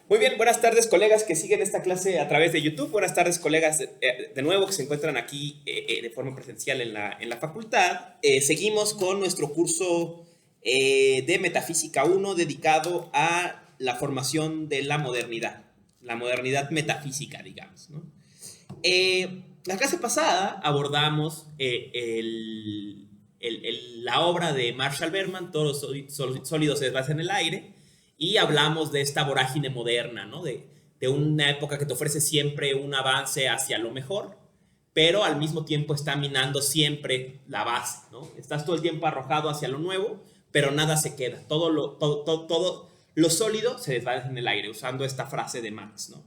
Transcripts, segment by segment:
Muy bien, buenas tardes colegas que siguen esta clase a través de YouTube. Buenas tardes colegas de nuevo que se encuentran aquí de forma presencial en la facultad. Seguimos con nuestro curso de Metafísica 1 dedicado a la formación de la modernidad metafísica, digamos, ¿no? La clase pasada abordamos la obra de Marshall Berman, Todos los sólidos se basan en el aire, y hablamos de esta vorágine moderna, ¿no? De una época que te ofrece siempre un avance hacia lo mejor, pero al mismo tiempo está minando siempre la base, ¿no? Estás todo el tiempo arrojado hacia lo nuevo, pero nada se queda. Todo lo sólido se desvanece en el aire, usando esta frase de Marx, ¿no?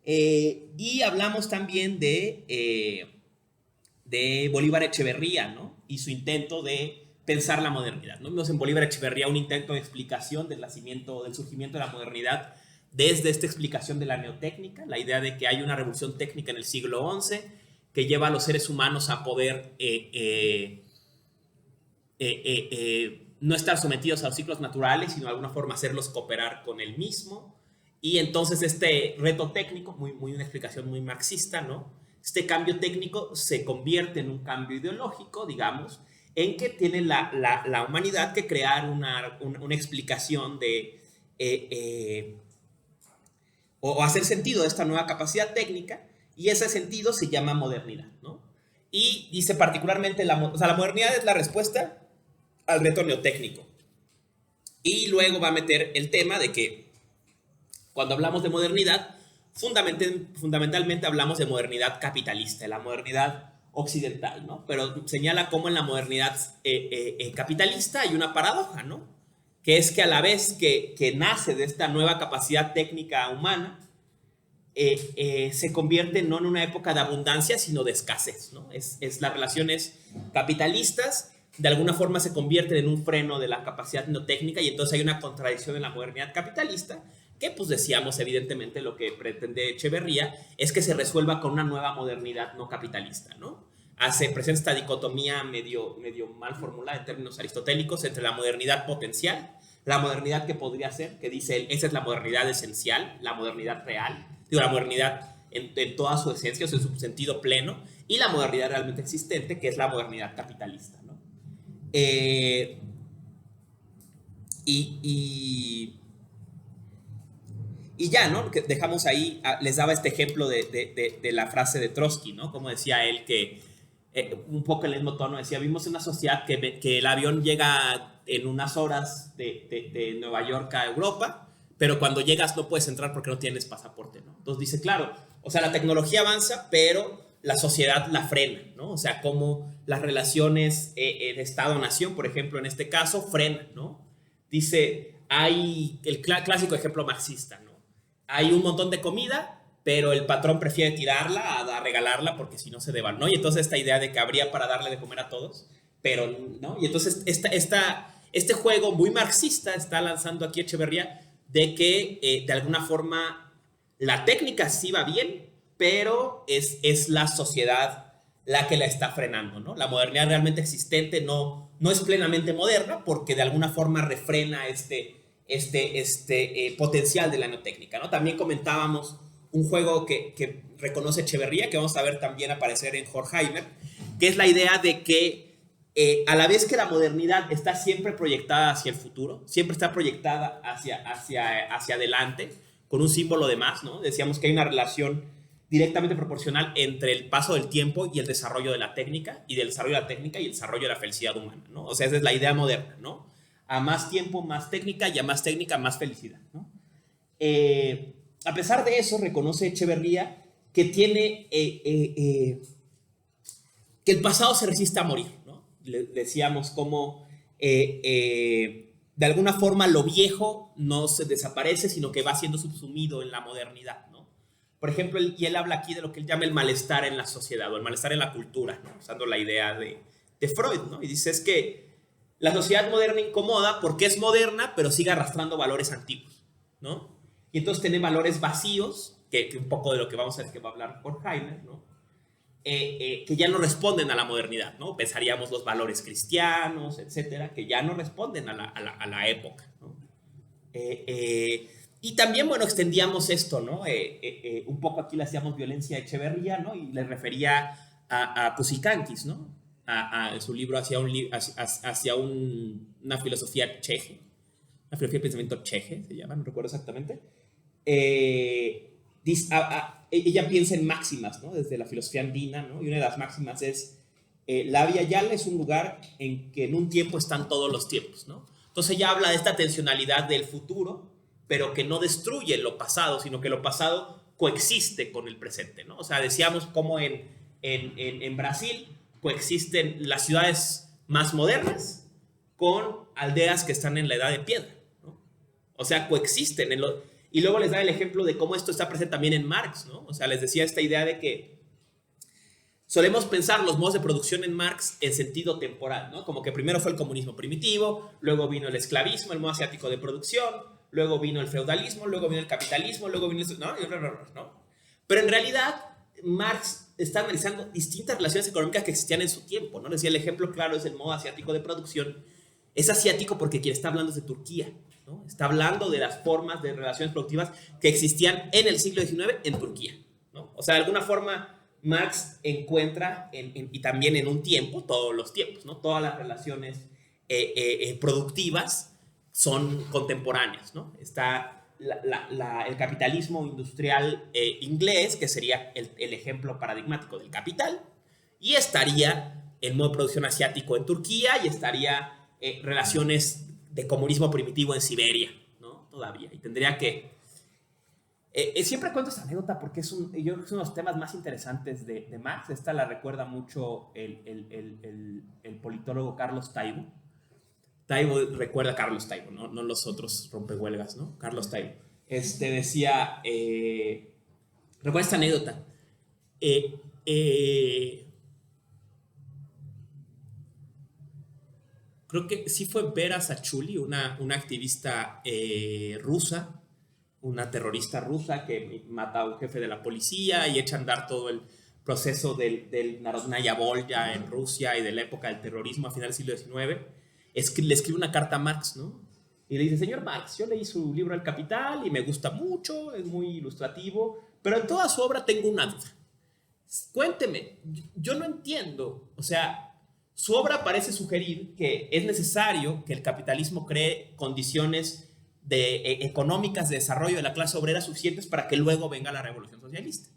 Y hablamos también de Bolívar Echeverría, ¿no? Y su intento de pensar la modernidad, ¿no? Vimos en Bolívar Echeverría un intento de explicación del surgimiento de la modernidad desde esta explicación de la neotécnica, la idea de que hay una revolución técnica en el siglo XI que lleva a los seres humanos a poder no estar sometidos a los ciclos naturales, sino de alguna forma hacerlos cooperar con el mismo. Y entonces este reto técnico, una explicación muy marxista, ¿no? Este cambio técnico se convierte en un cambio ideológico, digamos, en que tiene la humanidad que crear una explicación o hacer sentido de esta nueva capacidad técnica, y ese sentido se llama modernidad, ¿no? Y dice particularmente, la modernidad es la respuesta al reto neotécnico. Y luego va a meter el tema de que cuando hablamos de modernidad, fundamentalmente hablamos de modernidad capitalista, de la modernidad occidental, ¿no? Pero señala cómo en la modernidad capitalista hay una paradoja, ¿no? Que es que a la vez que nace de esta nueva capacidad técnica humana, se convierte no en una época de abundancia, sino de escasez, ¿no? Las relaciones capitalistas de alguna forma se convierten en un freno de la capacidad no técnica, y entonces hay una contradicción en la modernidad capitalista que, pues decíamos, evidentemente lo que pretende Echeverría es que se resuelva con una nueva modernidad no capitalista, ¿no? Presenta esta dicotomía medio mal formulada en términos aristotélicos entre la modernidad potencial, la modernidad que podría ser, que dice él, esa es la modernidad esencial, la modernidad real, digo, la modernidad en toda su esencia, o sea, en su sentido pleno, y la modernidad realmente existente, que es la modernidad capitalista, ¿no? Y ya, ¿no? Que dejamos ahí, les daba este ejemplo de la frase de Trotsky, ¿no? Como decía él que, un poco en el mismo tono, decía, vimos una sociedad que el avión llega en unas horas de Nueva York a Europa, pero cuando llegas no puedes entrar porque no tienes pasaporte, ¿no? Entonces dice, claro, o sea, la tecnología avanza, pero la sociedad la frena, ¿no? O sea, como las relaciones de Estado-nación, por ejemplo, en este caso, frenan, ¿no? Dice, hay el clásico ejemplo marxista, ¿no? Hay un montón de comida, pero el patrón prefiere tirarla a regalarla porque si no se devalúa, ¿no? Y entonces esta idea de que habría para darle de comer a todos, pero, ¿no? Y entonces este juego muy marxista está lanzando aquí Echeverría de que de alguna forma la técnica sí va bien, pero es la sociedad la que la está frenando, ¿no? La modernidad realmente existente no es plenamente moderna porque de alguna forma refrena potencial de la neotécnica, ¿no? También comentábamos un juego que reconoce Echeverría, que vamos a ver también aparecer en Horkheimer, que es la idea de que a la vez que la modernidad está siempre proyectada hacia el futuro, siempre está proyectada hacia adelante, con un símbolo de más, ¿no? Decíamos que hay una relación directamente proporcional entre el paso del tiempo y el desarrollo de la técnica, y del desarrollo de la técnica y el desarrollo de la felicidad humana, ¿no? O sea, esa es la idea moderna, ¿no? A más tiempo, más técnica, y a más técnica, más felicidad, ¿no? A pesar de eso, reconoce Echeverría que tiene que el pasado se resiste a morir, ¿no? Decíamos cómo de alguna forma lo viejo no se desaparece, sino que va siendo subsumido en la modernidad, ¿no? Por ejemplo, él habla aquí de lo que él llama el malestar en la sociedad o el malestar en la cultura, ¿no? Usando la idea de Freud, ¿no? Y dice, es que la sociedad moderna incomoda porque es moderna, pero sigue arrastrando valores antiguos, ¿no? Y entonces tiene valores vacíos, que un poco de lo que vamos a ver que va a hablar Horkheimer, ¿no? Que ya no responden a la modernidad, ¿no? Pensaríamos los valores cristianos, etcétera, que ya no responden a la época, ¿no? Y Y también, bueno, extendíamos esto, ¿no? Un poco aquí le hacíamos violencia a Echeverría, ¿no? Y le refería a Cusicanquis, ¿no? Su libro una filosofía cheje, una filosofía de pensamiento cheje, se llama, no recuerdo exactamente. Ella piensa en máximas, ¿no? Desde la filosofía andina, ¿no? Y una de las máximas es, la Via Yala es un lugar en que en un tiempo están todos los tiempos, ¿no? Entonces ella habla de esta tensionalidad del futuro, pero que no destruye lo pasado, sino que lo pasado coexiste con el presente, ¿no? O sea, decíamos cómo en Brasil coexisten las ciudades más modernas con aldeas que están en la edad de piedra, ¿no? O sea, coexisten. Y luego les da el ejemplo de cómo esto está presente también en Marx, ¿no? O sea, les decía esta idea de que solemos pensar los modos de producción en Marx en sentido temporal, ¿no? Como que primero fue el comunismo primitivo, luego vino el esclavismo, el modo asiático de producción, luego vino el feudalismo, luego vino el capitalismo, luego vino ¿no? Pero en realidad Marx está analizando distintas relaciones económicas que existían en su tiempo, ¿no? Decía, el ejemplo claro es el modo asiático de producción. Es asiático porque quien está hablando es de Turquía, ¿no? Está hablando de las formas de relaciones productivas que existían en el siglo XIX en Turquía, ¿no? O sea, de alguna forma Marx encuentra, y también en un tiempo, todos los tiempos, ¿no? Todas las relaciones productivas son contemporáneas, ¿no? Está el capitalismo industrial inglés, que sería el ejemplo paradigmático del capital, y estaría el modo de producción asiático en Turquía, y estaría relaciones de comunismo primitivo en Siberia, ¿no? Todavía, y tendría que... siempre cuento esta anécdota porque yo creo que es uno de los temas más interesantes de Marx. Esta la recuerda mucho el politólogo Carlos Taibo. Taibo recuerda a Carlos Taibo, no los otros rompehuelgas, ¿no? Carlos Taibo. Decía, recuerda esta anécdota. Creo que sí fue Vera Sachuli, una activista rusa, una terrorista rusa que mata a un jefe de la policía y echa a andar todo el proceso del Narodnaya Volya en Rusia y de la época del terrorismo a finales del siglo XIX. Le escribe una carta a Marx, ¿no? Y le dice, señor Marx, yo leí su libro El Capital y me gusta mucho, es muy ilustrativo, pero en toda su obra tengo una duda. Cuénteme, yo no entiendo, o sea, su obra parece sugerir que es necesario que el capitalismo cree condiciones económicas de desarrollo de la clase obrera suficientes para que luego venga la revolución socialista.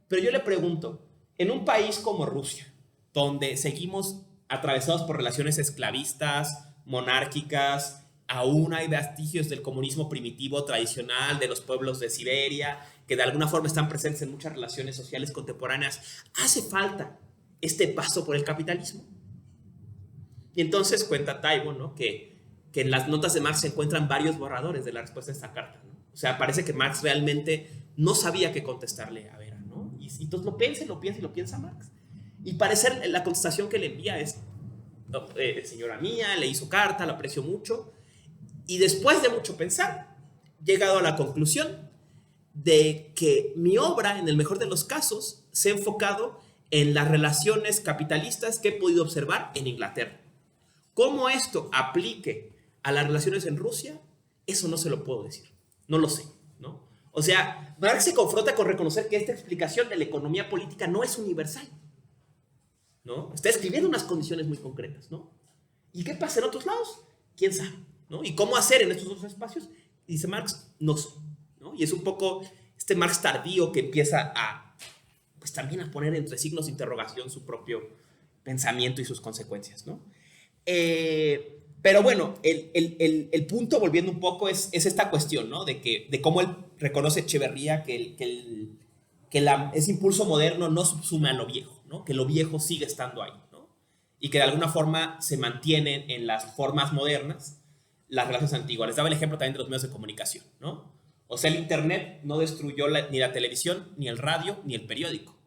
Pero yo le pregunto, en un país como Rusia, donde seguimos atravesados por relaciones esclavistas, monárquicas, aún hay vestigios del comunismo primitivo tradicional de los pueblos de Siberia, que de alguna forma están presentes en muchas relaciones sociales contemporáneas. ¿Hace falta este paso por el capitalismo? Y entonces cuenta Taibo, ¿no? que en las notas de Marx se encuentran varios borradores de la respuesta a esta carta, ¿no? O sea, parece que Marx realmente no sabía qué contestarle a Vera, ¿no? Y entonces lo piensa Marx. Y parece la contestación que le envía es, señora mía, le hizo carta, la aprecio mucho, y después de mucho pensar, he llegado a la conclusión de que mi obra, en el mejor de los casos, se ha enfocado en las relaciones capitalistas que he podido observar en Inglaterra. ¿Cómo esto aplique a las relaciones en Rusia? Eso no se lo puedo decir. No lo sé, ¿no? O sea, Marx se confronta con reconocer que esta explicación de la economía política no es universal, ¿no? Está escribiendo unas condiciones muy concretas, ¿no? ¿Y qué pasa en otros lados? ¿Quién sabe? ¿No? ¿Y cómo hacer en estos otros espacios? Y dice Marx, no sé, ¿no? Y es un poco este Marx tardío que empieza pues también a poner entre signos de interrogación su propio pensamiento y sus consecuencias, ¿no? Pero bueno, el punto, volviendo un poco, es esta cuestión, ¿no? De cómo él reconoce Echeverría que ese impulso moderno no subsume a lo viejo, ¿no? Que lo viejo sigue estando ahí, ¿no? Y que de alguna forma se mantienen en las formas modernas las relaciones antiguas. Les daba el ejemplo también de los medios de comunicación, ¿no? O sea, el Internet no destruyó ni la televisión, ni el radio, ni el periódico.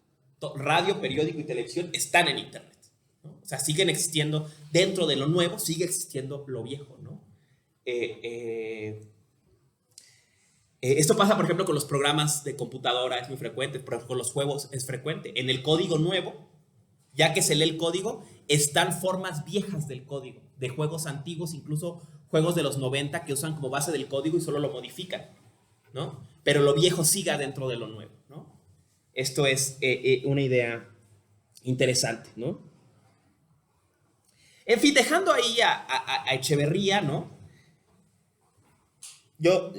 Radio, periódico y televisión están en Internet, ¿no? O sea, siguen existiendo dentro de lo nuevo, sigue existiendo lo viejo, ¿no? Esto pasa, por ejemplo, con los programas de computadora, es muy frecuente, pero con los juegos es frecuente. En el código nuevo, ya que se lee el código, están formas viejas del código, de juegos antiguos, incluso juegos de los 90 que usan como base del código y solo lo modifican. ¿no? Pero lo viejo siga dentro de lo nuevo, ¿no? Esto es una idea interesante, ¿no? En fin, dejando ahí a Echeverría, ¿no? Yo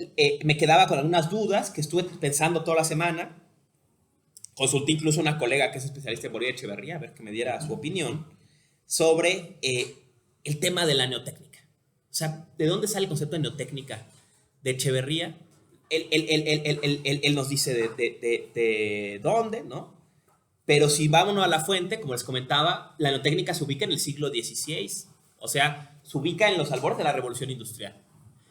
me quedaba con algunas dudas que estuve pensando toda la semana. Consulté incluso a una colega que es especialista en Bolívar Echeverría, a ver que me diera su opinión sobre el tema de la neotécnica. O sea, ¿de dónde sale el concepto de neotécnica de Echeverría? Él nos dice de dónde, ¿no? Pero si vámonos a la fuente, como les comentaba, la neotécnica se ubica en el siglo XVI. O sea, se ubica en los albores de la Revolución Industrial.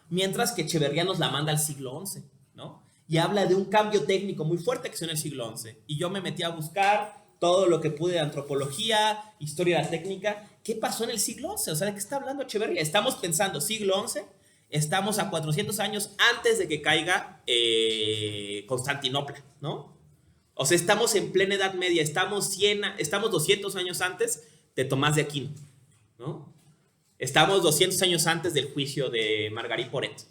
Mientras que Echeverría nos la manda al siglo XI, ¿no? Y habla de un cambio técnico muy fuerte que se en el siglo XI. Y yo me metí a buscar todo lo que pude de antropología, historia de la técnica. ¿Qué pasó en el siglo XI? O sea, ¿de qué está hablando Echeverría? Estamos pensando siglo XI, estamos a 400 años antes de que caiga Constantinopla, ¿no? O sea, estamos en plena Edad Media, estamos 200 años antes de Tomás de Aquino, ¿no? Estamos 200 años antes del juicio de Margarit Porete,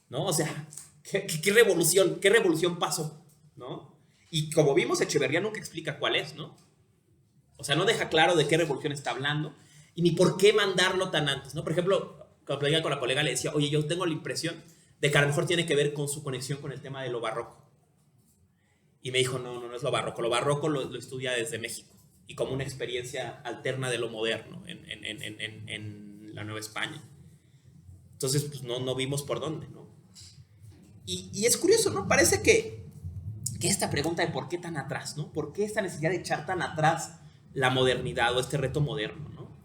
¿no? O sea, ¿qué revolución pasó, ¿no? Y como vimos, Echeverría nunca explica cuál es, ¿no? O sea, no deja claro de qué revolución está hablando y ni por qué mandarlo tan antes, ¿no? Por ejemplo, cuando platicaba con la colega le decía, oye, yo tengo la impresión de que a lo mejor tiene que ver con su conexión con el tema de lo barroco. Y me dijo, no es lo barroco. Lo barroco lo estudia desde México y como una experiencia alterna de lo moderno en la Nueva España. Entonces, pues no vimos por dónde, ¿no? Y es curioso, ¿no? Parece que esta pregunta de por qué tan atrás, ¿no? ¿Por qué esta necesidad de echar tan atrás la modernidad o este reto moderno, ¿no?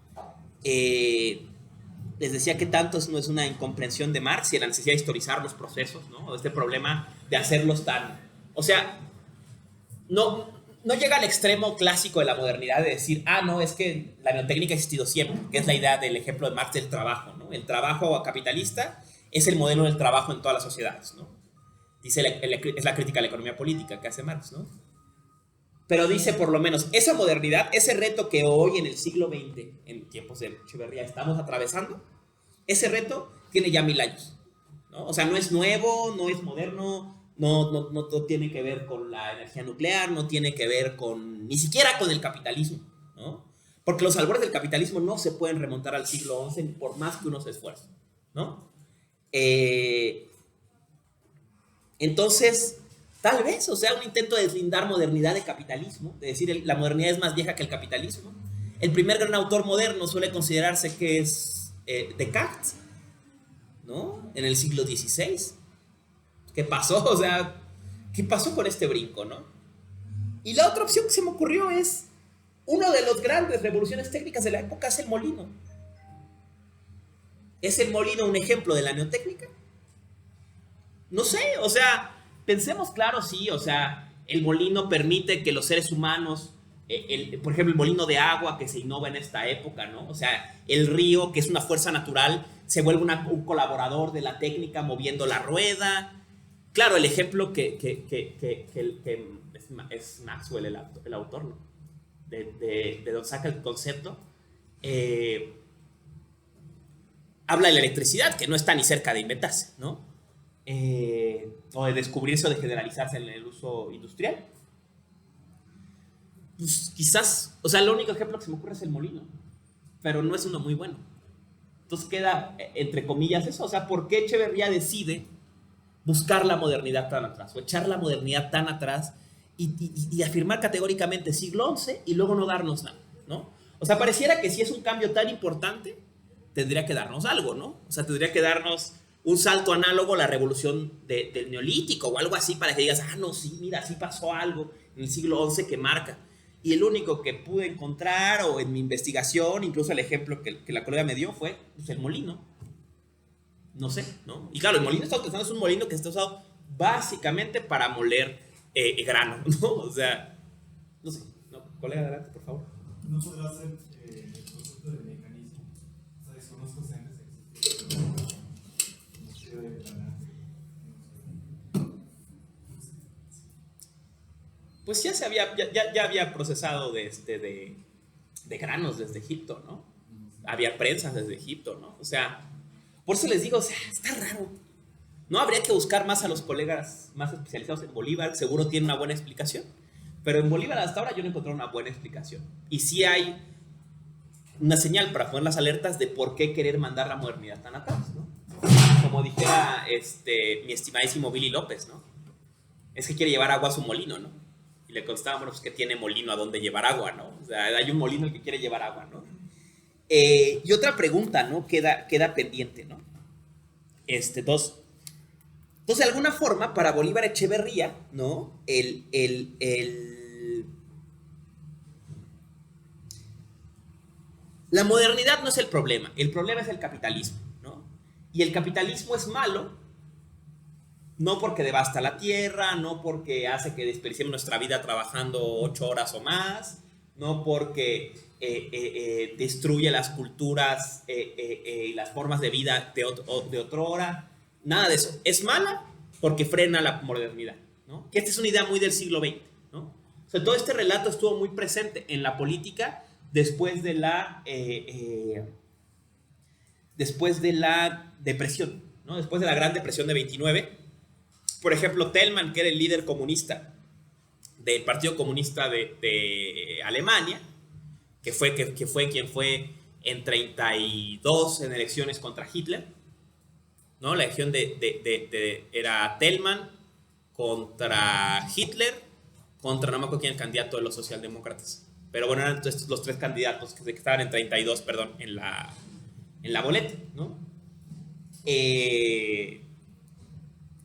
Les decía que tanto no es una incomprensión de Marx y la necesidad de historizar los procesos, ¿no? Este problema de hacerlos tan... O sea, no llega al extremo clásico de la modernidad de decir, no, es que la neotécnica ha existido siempre, que es la idea del ejemplo de Marx del trabajo, ¿no? El trabajo capitalista es el modelo del trabajo en todas las sociedades, ¿no? Dice, es la crítica a la economía política que hace Marx, ¿no? Pero dice, por lo menos, esa modernidad, ese reto que hoy en el siglo XX, en tiempos de Echeverría, estamos atravesando, ese reto tiene ya 1000 años, ¿no? O sea, no es nuevo, no es moderno, no tiene que ver con la energía nuclear, no tiene que ver ni siquiera con el capitalismo, ¿no? Porque los albores del capitalismo no se pueden remontar al siglo XI por más que uno se esfuerce, ¿no? Entonces, tal vez, o sea, un intento de deslindar modernidad de capitalismo, de decir la modernidad es más vieja que el capitalismo. El primer gran autor moderno suele considerarse que es Descartes, ¿no? En el siglo XVI. ¿Qué pasó? O sea, ¿qué pasó con este brinco, no? Y la otra opción que se me ocurrió es, una de las grandes revoluciones técnicas de la época es el molino. ¿Es el molino un ejemplo de la neotécnica? No sé, o sea, pensemos claro, sí, o sea, el molino permite que los seres humanos, por ejemplo, el molino de agua que se innova en esta época, ¿no? O sea, el río, que es una fuerza natural, se vuelve un colaborador de la técnica moviendo la rueda. Claro, el ejemplo que es Maxwell el autor, ¿no? De donde saca el concepto, habla de la electricidad, que no está ni cerca de inventarse, ¿no? O de descubrirse o de generalizarse en el uso industrial. Pues quizás, o sea, el único ejemplo que se me ocurre es el molino, pero no es uno muy bueno. Entonces queda, entre comillas, eso. O sea, ¿por qué Echeverría decide buscar la modernidad tan atrás, o echar la modernidad tan atrás y afirmar categóricamente siglo XI y luego no darnos nada, ¿no? O sea, pareciera que si es un cambio tan importante, tendría que darnos algo, ¿no? O sea, tendría que darnos un salto análogo a la revolución del neolítico o algo así para que digas, no, sí, mira, sí pasó algo en el siglo XI que marca. Y el único que pude encontrar, o en mi investigación, incluso el ejemplo que la colega me dio fue pues, el molino. No sé, ¿no? Y claro, el molino está utilizando, es un molino que está usado básicamente para moler grano, ¿no? O sea, no sé, ¿no? Colega, adelante, por favor. ¿No podrá ser el concepto de mecanismo? O sea, desconozco si antes existía. Pues ya había procesado de granos desde Egipto, ¿no? Había prensas desde Egipto, ¿no? O sea, por eso les digo, o sea, está raro, No habría que buscar más a los colegas más especializados en Bolívar, seguro tienen una buena explicación. Pero en Bolívar hasta ahora yo no encontré una buena explicación. Y sí hay una señal para poner las alertas de por qué querer mandar la modernidad tan atrás, ¿no? Como dijera mi estimadísimo Billy López, ¿no? Es que quiere llevar agua a su molino, ¿no? Y le contestaba, bueno, pues que tiene molino a dónde llevar agua, ¿no? O sea, hay un molino el que quiere llevar agua, ¿no? Y otra pregunta, ¿no? Queda pendiente, ¿no? Entonces, de alguna forma, para Bolívar Echeverría, ¿no? La modernidad no es el problema es el capitalismo, ¿no? Y el capitalismo es malo, no porque devasta la tierra, no porque hace que desperdiciemos nuestra vida trabajando 8 horas o más, no porque destruye las culturas y las formas de vida de otra hora, nada de eso. Es mala porque frena la modernidad, ¿no? Que esta es una idea muy del siglo XX, ¿no? O sea, todo este relato estuvo muy presente en la política después de la depresión, ¿no? Después de la Gran Depresión de 29. Por ejemplo, Thälmann, que era el líder comunista del Partido Comunista de Alemania, que fue quien fue en 32 en elecciones contra Hitler, ¿no? La elección era Thälmann contra Hitler, contra no me acuerdo quién el candidato de los socialdemócratas. Pero bueno, eran estos los 3 candidatos que estaban en 32, perdón, en la boleta, ¿no?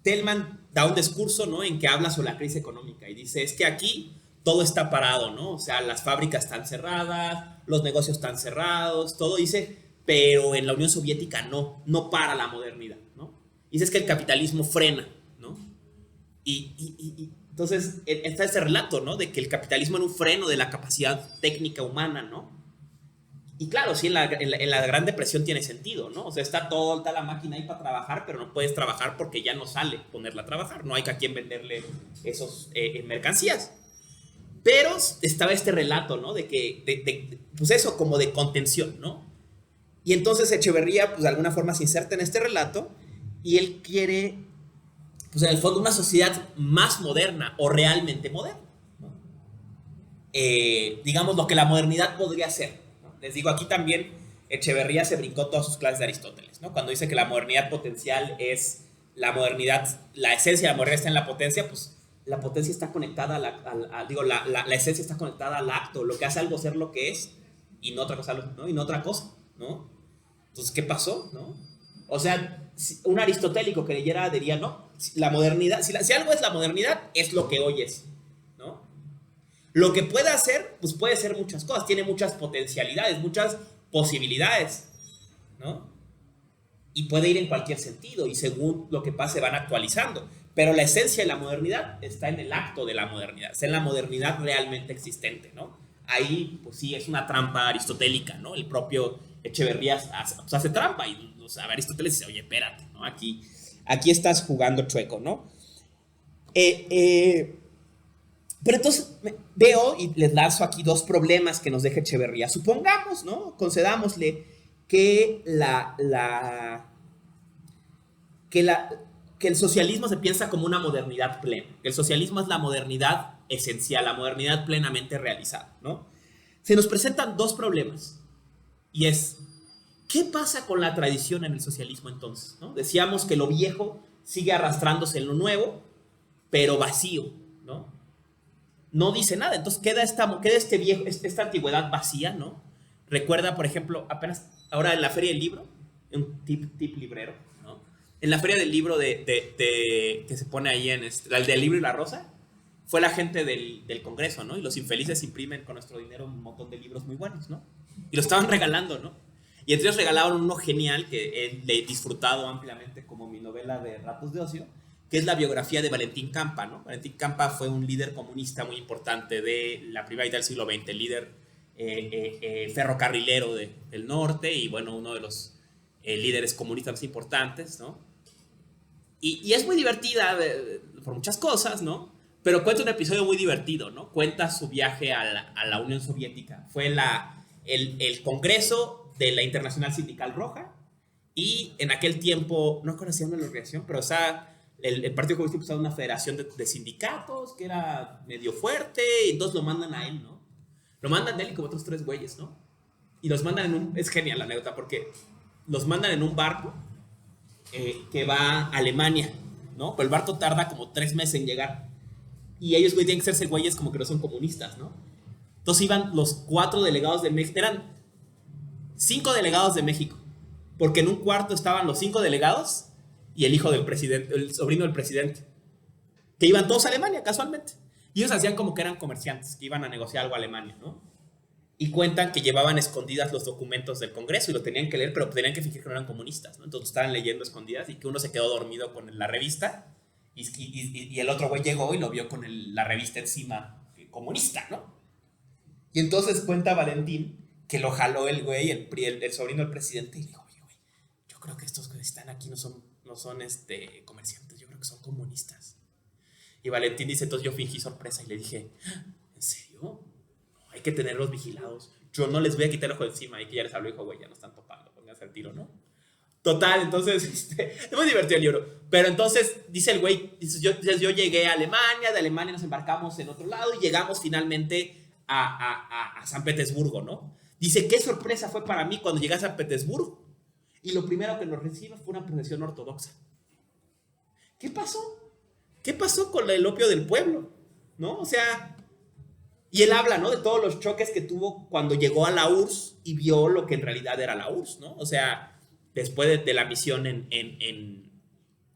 Thälmann da un discurso, ¿no? En que habla sobre la crisis económica y dice, es que aquí todo está parado, ¿no? O sea, las fábricas están cerradas, los negocios están cerrados, todo dice, pero en la Unión Soviética no para la modernidad, ¿no? Dice es que el capitalismo frena, ¿no? Y entonces está ese relato, ¿no? De que el capitalismo era un freno de la capacidad técnica humana, ¿no? Y claro, sí, en la Gran Depresión tiene sentido, ¿no? O sea, está la máquina ahí para trabajar, pero no puedes trabajar porque ya no sale ponerla a trabajar. No hay a quien venderle esos mercancías. Pero estaba este relato, ¿no? De que, pues eso, como de contención, ¿no? Y entonces Echeverría, pues de alguna forma se inserta en este relato y él quiere, pues en el fondo, una sociedad más moderna o realmente moderna, ¿no? Digamos, lo que la modernidad podría ser. Les digo, aquí también Echeverría se brincó todas sus clases de Aristóteles, ¿no? Cuando dice que la modernidad potencial es la modernidad, la esencia de la modernidad está en la potencia, pues la potencia está conectada la esencia está conectada al acto, lo que hace algo ser lo que es y no otra cosa, ¿no? Y no otra cosa, ¿no? Entonces, ¿qué pasó, no? O sea, un aristotélico que leyera diría, no, la modernidad, si algo es la modernidad, es lo que hoy es, ¿no? Lo que puede hacer, pues puede ser muchas cosas, tiene muchas potencialidades, muchas posibilidades, ¿no? Y puede ir en cualquier sentido y según lo que pase van actualizando. Pero la esencia de la modernidad está en el acto de la modernidad, está en la modernidad realmente existente, ¿no? Ahí, pues sí, es una trampa aristotélica, ¿no? El propio Echeverría hace trampa y, o sea, Aristóteles dice, oye, espérate, ¿no? Aquí estás jugando chueco, ¿no? Pero entonces veo y les lanzo aquí 2 problemas que nos deja Echeverría. Supongamos, ¿no? Concedámosle que que el socialismo se piensa como una modernidad plena, que el socialismo es la modernidad esencial, la modernidad plenamente realizada, ¿no? Se nos presentan 2 problemas y es, ¿qué pasa con la tradición en el socialismo entonces, ¿no? Decíamos que lo viejo sigue arrastrándose en lo nuevo, pero vacío, ¿no? No dice nada, entonces queda esta antigüedad vacía, ¿no? Recuerda, por ejemplo, apenas ahora en la Feria del Libro, un tip librero, ¿no? En la Feria del Libro que se pone ahí el del Libro y la Rosa, fue la gente del Congreso, ¿no? Y los infelices imprimen con nuestro dinero un montón de libros muy buenos, ¿no? Y lo estaban regalando, ¿no? Y entre ellos regalaron uno genial que he disfrutado ampliamente como mi novela de ratos de ocio, que es la biografía de Valentín Campa, ¿no? Valentín Campa fue un líder comunista muy importante de la primera mitad del siglo XX, líder ferrocarrilero del norte y, bueno, uno de los líderes comunistas más importantes, ¿no? Y es muy divertida por muchas cosas, ¿no? Pero cuenta un episodio muy divertido, ¿no? Cuenta su viaje a la Unión Soviética. Fue el Congreso de la Internacional Sindical Roja Y en aquel tiempo, no conocían la organización, pero o sea, el Partido Comunista empezó una federación de sindicatos que era medio fuerte, y entonces lo mandan a él, ¿no? Lo mandan a él y como otros 3 güeyes, ¿no? Y los mandan en un... Es genial la anécdota porque los mandan en un barco que va a Alemania, ¿no? Pero el barco tarda como 3 meses en llegar. Y ellos, güey, tienen que serse güeyes como que no son comunistas, ¿no? Entonces iban los 4 delegados de México. Eran 5 delegados de México. Porque en un cuarto estaban los 5 delegados y el hijo del presidente, el sobrino del presidente. Que iban todos a Alemania, casualmente. Y ellos hacían como que eran comerciantes, que iban a negociar algo a Alemania, ¿no? Y cuentan que llevaban escondidas los documentos del Congreso y lo tenían que leer, pero tenían que fingir que no eran comunistas, ¿no? Entonces estaban leyendo escondidas y que uno se quedó dormido con la revista y el otro güey llegó y lo vio con la revista encima, comunista, ¿no? Y entonces cuenta Valentín que lo jaló el güey, el sobrino del presidente, y le dijo, oye, güey, yo creo que estos que están aquí no son comerciantes, yo creo que son comunistas. Y Valentín dice, entonces yo fingí sorpresa y le dije, ¿en serio? No, hay que tenerlos vigilados. Yo no les voy a quitar el ojo de encima. Y que ya les habló, dijo, güey, ya no están topando, pónganse al tiro, ¿no? Total, entonces, es muy divertido el libro. Pero entonces, dice el güey, yo llegué a Alemania, de Alemania nos embarcamos en otro lado y llegamos finalmente a San Petersburgo, ¿no? Dice, qué sorpresa fue para mí cuando llegué a San Petersburgo. Y lo primero que nos recibimos fue una procesión ortodoxa. ¿Qué pasó? ¿Qué pasó con el opio del pueblo? ¿No? O sea, y él habla, ¿no? De todos los choques que tuvo cuando llegó a la URSS y vio lo que en realidad era la URSS, ¿no? O sea, después de la misión y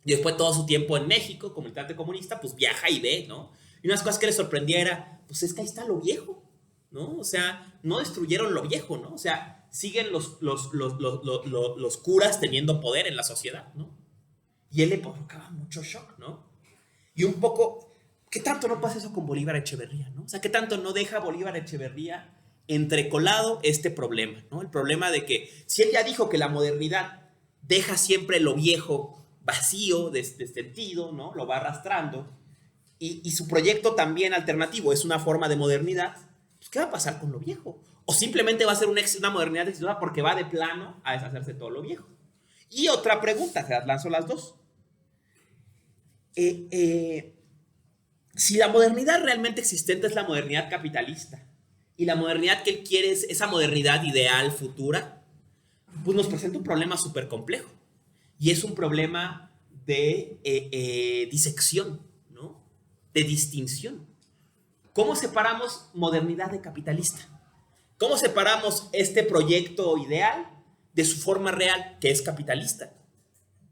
después todo su tiempo en México, como militante comunista, pues viaja y ve, ¿no? Y unas cosas que le sorprendía era, pues es que ahí está lo viejo, ¿no? O sea, no destruyeron lo viejo, ¿no? O sea, siguen los curas teniendo poder en la sociedad, ¿no? Y él le provocaba mucho shock, ¿no? Y un poco, ¿qué tanto no pasa eso con Bolívar Echeverría, ¿no? O sea, ¿qué tanto no deja Bolívar Echeverría entrecolado este problema, ¿no? El problema de que, si él ya dijo que la modernidad deja siempre lo viejo vacío de sentido, ¿no? Lo va arrastrando, y su proyecto también alternativo es una forma de modernidad, pues, ¿qué va a pasar con lo viejo? O simplemente va a ser una modernidad exitosa porque va de plano a deshacerse todo lo viejo. Y otra pregunta, se las lanzo las dos. Si la modernidad realmente existente es la modernidad capitalista y la modernidad que él quiere es esa modernidad ideal futura, pues nos presenta un problema súper complejo y es un problema de disección, ¿no? De distinción. ¿Cómo separamos modernidad de capitalista? ¿Cómo separamos este proyecto ideal de su forma real, que es capitalista,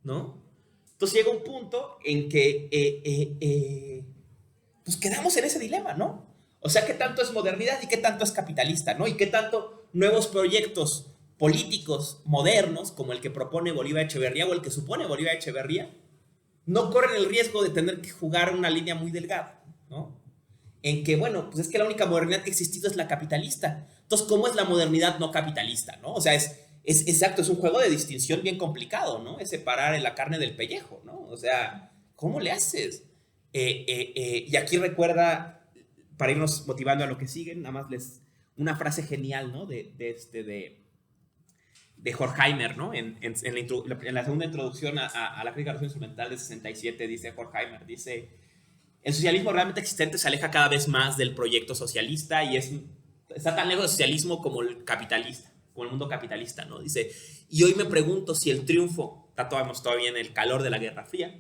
¿no? Entonces llega un punto en que pues quedamos en ese dilema, ¿no? O sea, ¿qué tanto es modernidad y qué tanto es capitalista, ¿no? Y qué tanto nuevos proyectos políticos modernos, como el que propone Bolívar Echeverría o el que supone Bolívar Echeverría, no corren el riesgo de tener que jugar una línea muy delgada, ¿no? En que, bueno, pues es que la única modernidad que ha existido es la capitalista. Entonces, ¿cómo es la modernidad no capitalista, no? O sea, es exacto, es un juego de distinción bien complicado, ¿no? Es separar la carne del pellejo, ¿no? O sea, ¿cómo le haces? Y aquí recuerda, para irnos motivando a lo que siguen, nada más una frase genial, ¿no? De Horkheimer, ¿no? En la segunda introducción a la crítica de la instrumental de 67, dice Horkheimer, dice, el socialismo realmente existente se aleja cada vez más del proyecto socialista y está tan lejos del socialismo como el capitalista, como el mundo capitalista, ¿no? Dice, y hoy me pregunto si el triunfo, estamos todavía en el calor de la Guerra Fría,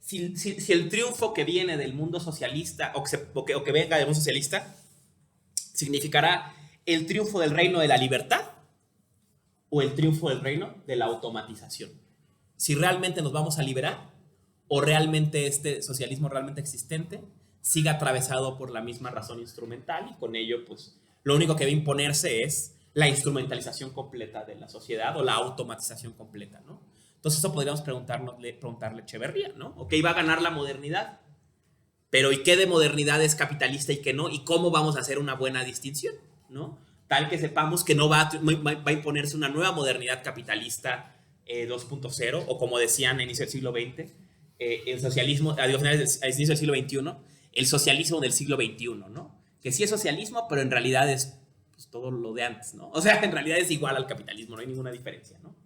si el triunfo que viene del mundo socialista o que venga del mundo socialista significará el triunfo del reino de la libertad o el triunfo del reino de la automatización. Si realmente nos vamos a liberar o realmente este socialismo realmente existente siga atravesado por la misma razón instrumental y con ello pues lo único que va a imponerse es la instrumentalización completa de la sociedad o la automatización completa, ¿no? Entonces eso podríamos preguntarle a Echeverría, ¿no? Ok, va a ganar la modernidad, pero ¿y qué de modernidad es capitalista y qué no? ¿Y cómo vamos a hacer una buena distinción, ¿no? Tal que sepamos que no va a imponerse una nueva modernidad capitalista 2.0, o como decían a inicio del siglo XX, el socialismo, a inicio del siglo XXI, el socialismo del siglo XXI, ¿no? Que sí es socialismo, pero en realidad es pues, todo lo de antes, ¿no? O sea, en realidad es igual al capitalismo, no hay ninguna diferencia, ¿no?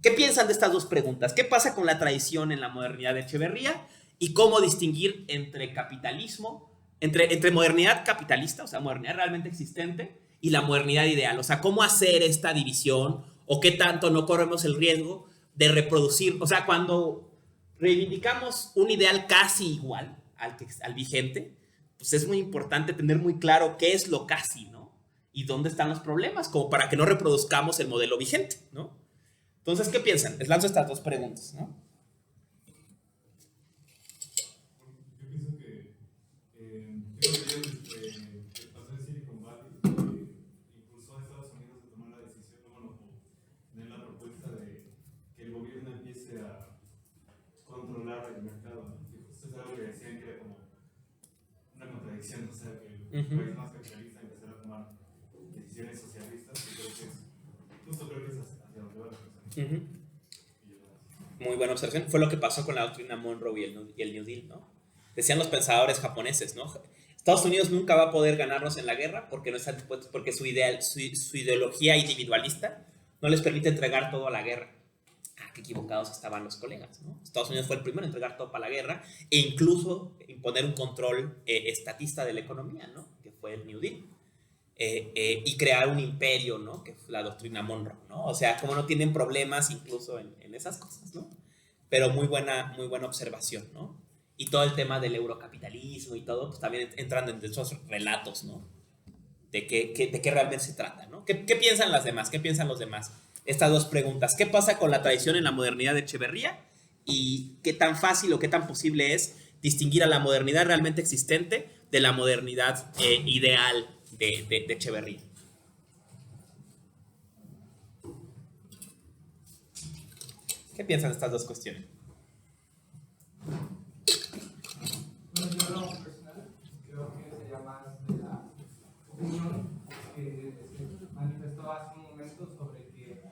¿Qué piensan de estas dos preguntas? ¿Qué pasa con la tradición en la modernidad de Echeverría? ¿Y cómo distinguir entre capitalismo, entre modernidad capitalista, o sea, modernidad realmente existente, y la modernidad ideal? O sea, ¿cómo hacer esta división? ¿O qué tanto no corremos el riesgo de reproducir? O sea, cuando reivindicamos un ideal casi igual al vigente, pues es muy importante tener muy claro qué es lo casi, ¿no? Y dónde están los problemas, como para que no reproduzcamos el modelo vigente, ¿no? Entonces, ¿qué piensan? Les lanzo estas dos preguntas, ¿no? Yo pienso que tengo videos que pasó en Silicon Valley, impulsó a Estados Unidos a tomar la decisión, bueno, tener la propuesta de que el gobierno empiece a controlar el mercado, ¿no? Que justo es algo que decían que era como una contradicción, o sea, que el país más capitalista empezara a tomar decisiones socialistas, y creo que es, justo creo que es hacia donde va la cosa. Muy buena observación. Fue lo que pasó con la doctrina Monroe y el New Deal, ¿no? Decían los pensadores japoneses, ¿no? Estados Unidos nunca va a poder ganarnos en la guerra porque, no está dispuesto, porque su ideología individualista no les permite entregar todo a la guerra. Ah, qué equivocados estaban los colegas, ¿no? Estados Unidos fue el primero en entregar todo para la guerra e incluso imponer un control estatista de la economía, ¿no? Que fue el New Deal. Y crear un imperio, ¿no? Que fue la doctrina Monroe, ¿no? O sea, como no tienen problemas incluso en esas cosas, ¿no? Pero muy buena observación, ¿no? Y todo el tema del eurocapitalismo y todo, pues también entrando en esos relatos, ¿no? De qué realmente se trata, ¿no? ¿Qué piensan las demás? ¿Qué piensan los demás? Estas dos preguntas. ¿Qué pasa con la tradición en la modernidad de Echeverría? ¿Y qué tan fácil o qué tan posible es distinguir a la modernidad realmente existente de la modernidad ideal de Echeverría? ¿Qué piensan de estas dos cuestiones? Bueno, yo en lo personal creo que sería más de la opinión que se manifestó hace un momento sobre que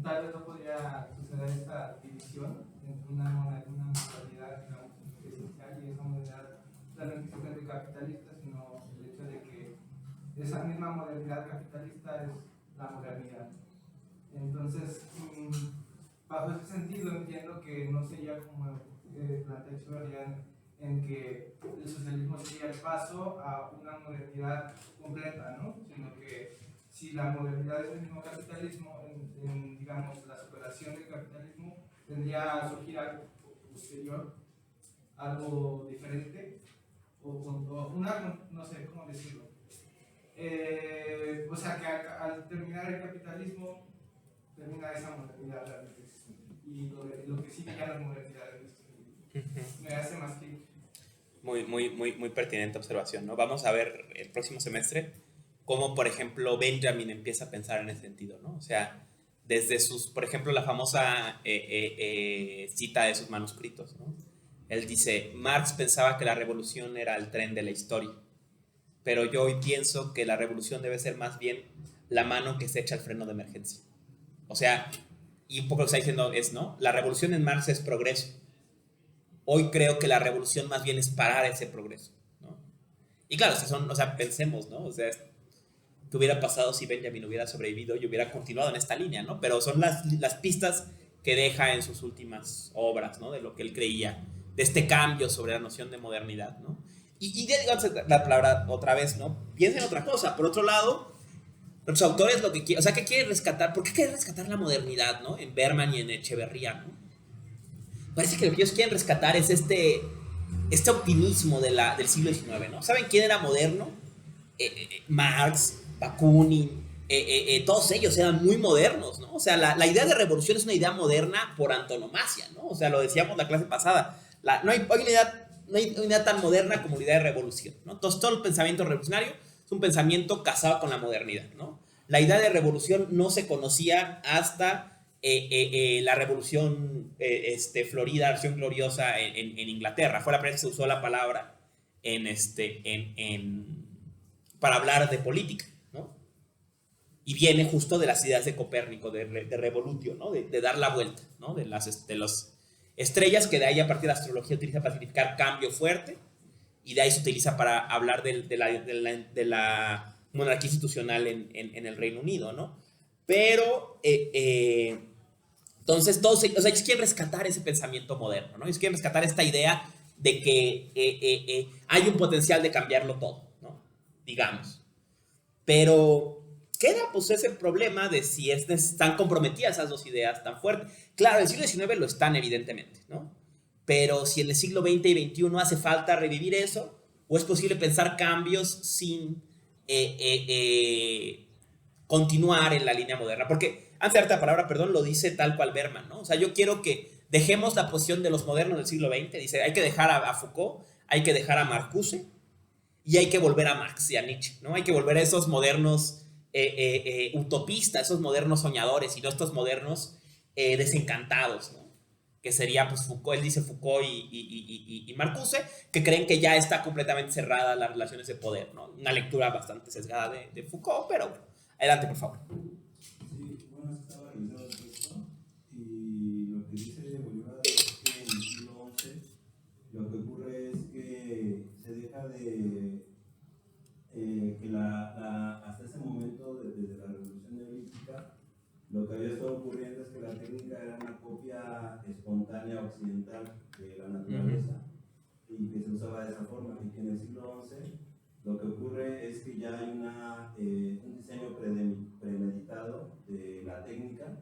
tal vez no podría suceder esta división entre una modalidad, digamos, esencial y esa modalidad realmente existente capitalista, sino el hecho de que esa misma modalidad capitalista es la modernidad. Entonces, bajo ese sentido entiendo que no sería como plantea Echeverría en que el socialismo sería el paso a una modernidad completa, ¿no? Sino que si la modernidad es el mismo capitalismo, digamos, la superación del capitalismo tendría a surgir algo posterior, algo diferente, o una, no sé cómo decirlo. O sea que al terminar el capitalismo termina esa modernidad realmente existente y lo que sigue ya no es modernidad me hace más clic. Muy pertinente observación, ¿no? Vamos a ver el próximo semestre cómo, por ejemplo, Benjamin empieza a pensar en ese sentido, ¿no? O sea, desde sus, por ejemplo, la famosa cita de sus manuscritos, ¿no? Él dice, Marx pensaba que la revolución era el tren de la historia, pero yo hoy pienso que la revolución debe ser más bien la mano que se echa al freno de emergencia. O sea, y un poco lo que está diciendo es, ¿no? La revolución en Marx es progreso. Hoy creo que la revolución más bien es parar ese progreso, ¿no? Y claro, o sea, pensemos, ¿no? O sea, ¿qué hubiera pasado si Benjamin hubiera sobrevivido y hubiera continuado en esta línea, ¿no? Pero son las pistas que deja en sus últimas obras, ¿no? De lo que él creía, de este cambio sobre la noción de modernidad, ¿no? Y digamos la palabra otra vez, ¿no? Piensa en otra cosa. Por otro lado, los autores lo que quieren, o sea, ¿qué quieren rescatar? ¿Por qué quieren rescatar la modernidad, ¿no? En Berman y en Echeverría, ¿no? Parece que lo que ellos quieren rescatar es este optimismo del siglo XIX, ¿no? ¿Saben quién era moderno? Marx, Bakunin, todos ellos eran muy modernos, ¿no? O sea, la idea de revolución es una idea moderna por antonomasia, ¿no? O sea, lo decíamos la clase pasada. No hay una idea tan moderna como la idea de revolución, ¿no? Entonces, todo el pensamiento revolucionario es un pensamiento casado con la modernidad, ¿no? La idea de revolución no se conocía hasta la revolución florida, la revolución gloriosa en Inglaterra. Fue la primera vez que se usó la palabra para hablar de política, ¿no? Y viene justo de las ideas de Copérnico, de revolutio, ¿no? De dar la vuelta, ¿no? De las estrellas que de ahí a partir de la astrología utiliza para significar cambio fuerte y de ahí se utiliza para hablar de la monarquía institucional en el Reino Unido, ¿no? Pero, entonces, todos, o sea, ellos quieren rescatar ese pensamiento moderno, ¿no? Ellos quieren rescatar esta idea de que hay un potencial de cambiarlo todo, ¿no? Digamos. Pero queda pues ese problema de si están comprometidas esas dos ideas tan fuertes. Claro, en el siglo XIX lo están, evidentemente, ¿no? Pero si en el siglo XX y XXI hace falta revivir eso, o es posible pensar cambios sin continuar en la línea moderna. Porque, antes de darte la palabra, perdón, lo dice tal cual Berman, ¿no? O sea, yo quiero que dejemos la posición de los modernos del siglo XX. Dice, hay que dejar a Foucault, hay que dejar a Marcuse, y hay que volver a Marx y a Nietzsche, ¿no? Hay que volver a esos modernos utopistas, esos modernos soñadores y no estos modernos desencantados, ¿no? Que sería, pues, Foucault, él dice Foucault y Marcuse, que creen que ya está completamente cerrada las relaciones de poder, ¿no? Una lectura bastante sesgada de Foucault, pero bueno, adelante, por favor. Sí, bueno, estaba revisando el texto y lo que dice Bolívar es que en el siglo XI lo que ocurre es que se deja de que hasta ese momento, desde la Revolución Neolítica, lo que había estado ocurriendo es que la técnica era una copia espontánea occidental de la naturaleza y que se usaba de esa forma, y que en el siglo XI lo que ocurre es que ya hay un diseño premeditado de la técnica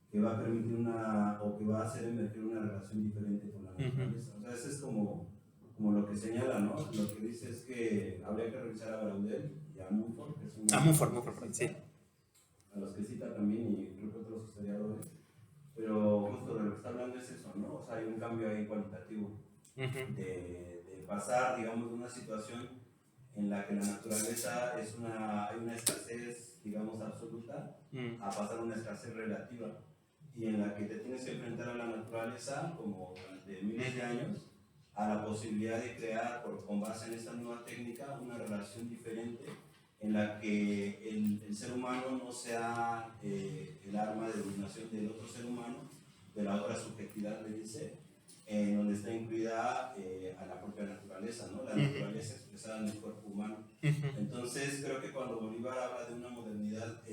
que va a permitir o que va a hacer emerger una relación diferente con la naturaleza. O sea, eso es como lo que señala, ¿no? Lo que dice es que habría que revisar a Braudel y a Mumford, que son Mumford, sí. a los que cita también, y creo que otros historiadores, pero justo de lo que está hablando es eso, ¿no? O sea, hay un cambio ahí cualitativo de pasar, digamos, de una situación en la que la naturaleza hay una escasez, digamos, absoluta, a pasar a una escasez relativa, y en la que te tienes que enfrentar a la naturaleza, como durante miles de años, a la posibilidad de crear, con base en esta nueva técnica, una relación diferente en la que el ser humano no sea el arma de dominación del otro ser humano, de la otra subjetividad, le dice, en donde está incluida a la propia naturaleza, ¿no? La naturaleza expresada en el cuerpo humano. Entonces, creo que cuando Bolívar habla de una modernidad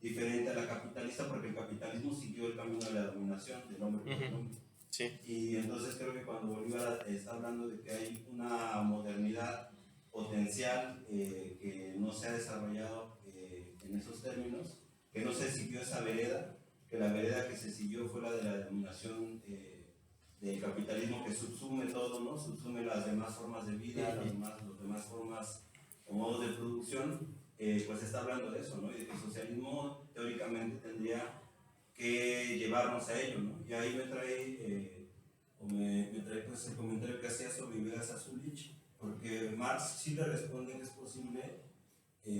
diferente a la capitalista, porque el capitalismo siguió el camino de la dominación del hombre por el hombre. Sí. Y entonces creo que cuando Bolívar está hablando de que hay una modernidad potencial que no se ha desarrollado en esos términos, que no se siguió esa vereda, que la vereda que se siguió fue la de la dominación del capitalismo, que subsume todo, ¿no? Subsume las demás formas de vida, las demás formas o modos de producción, pues está hablando de eso, ¿no? Y de que el socialismo teóricamente tendría que llevarnos a ello, ¿no? Y ahí me trae pues el comentario que hacía sobre Ibera Sasulich, porque Marx sí le responde que es posible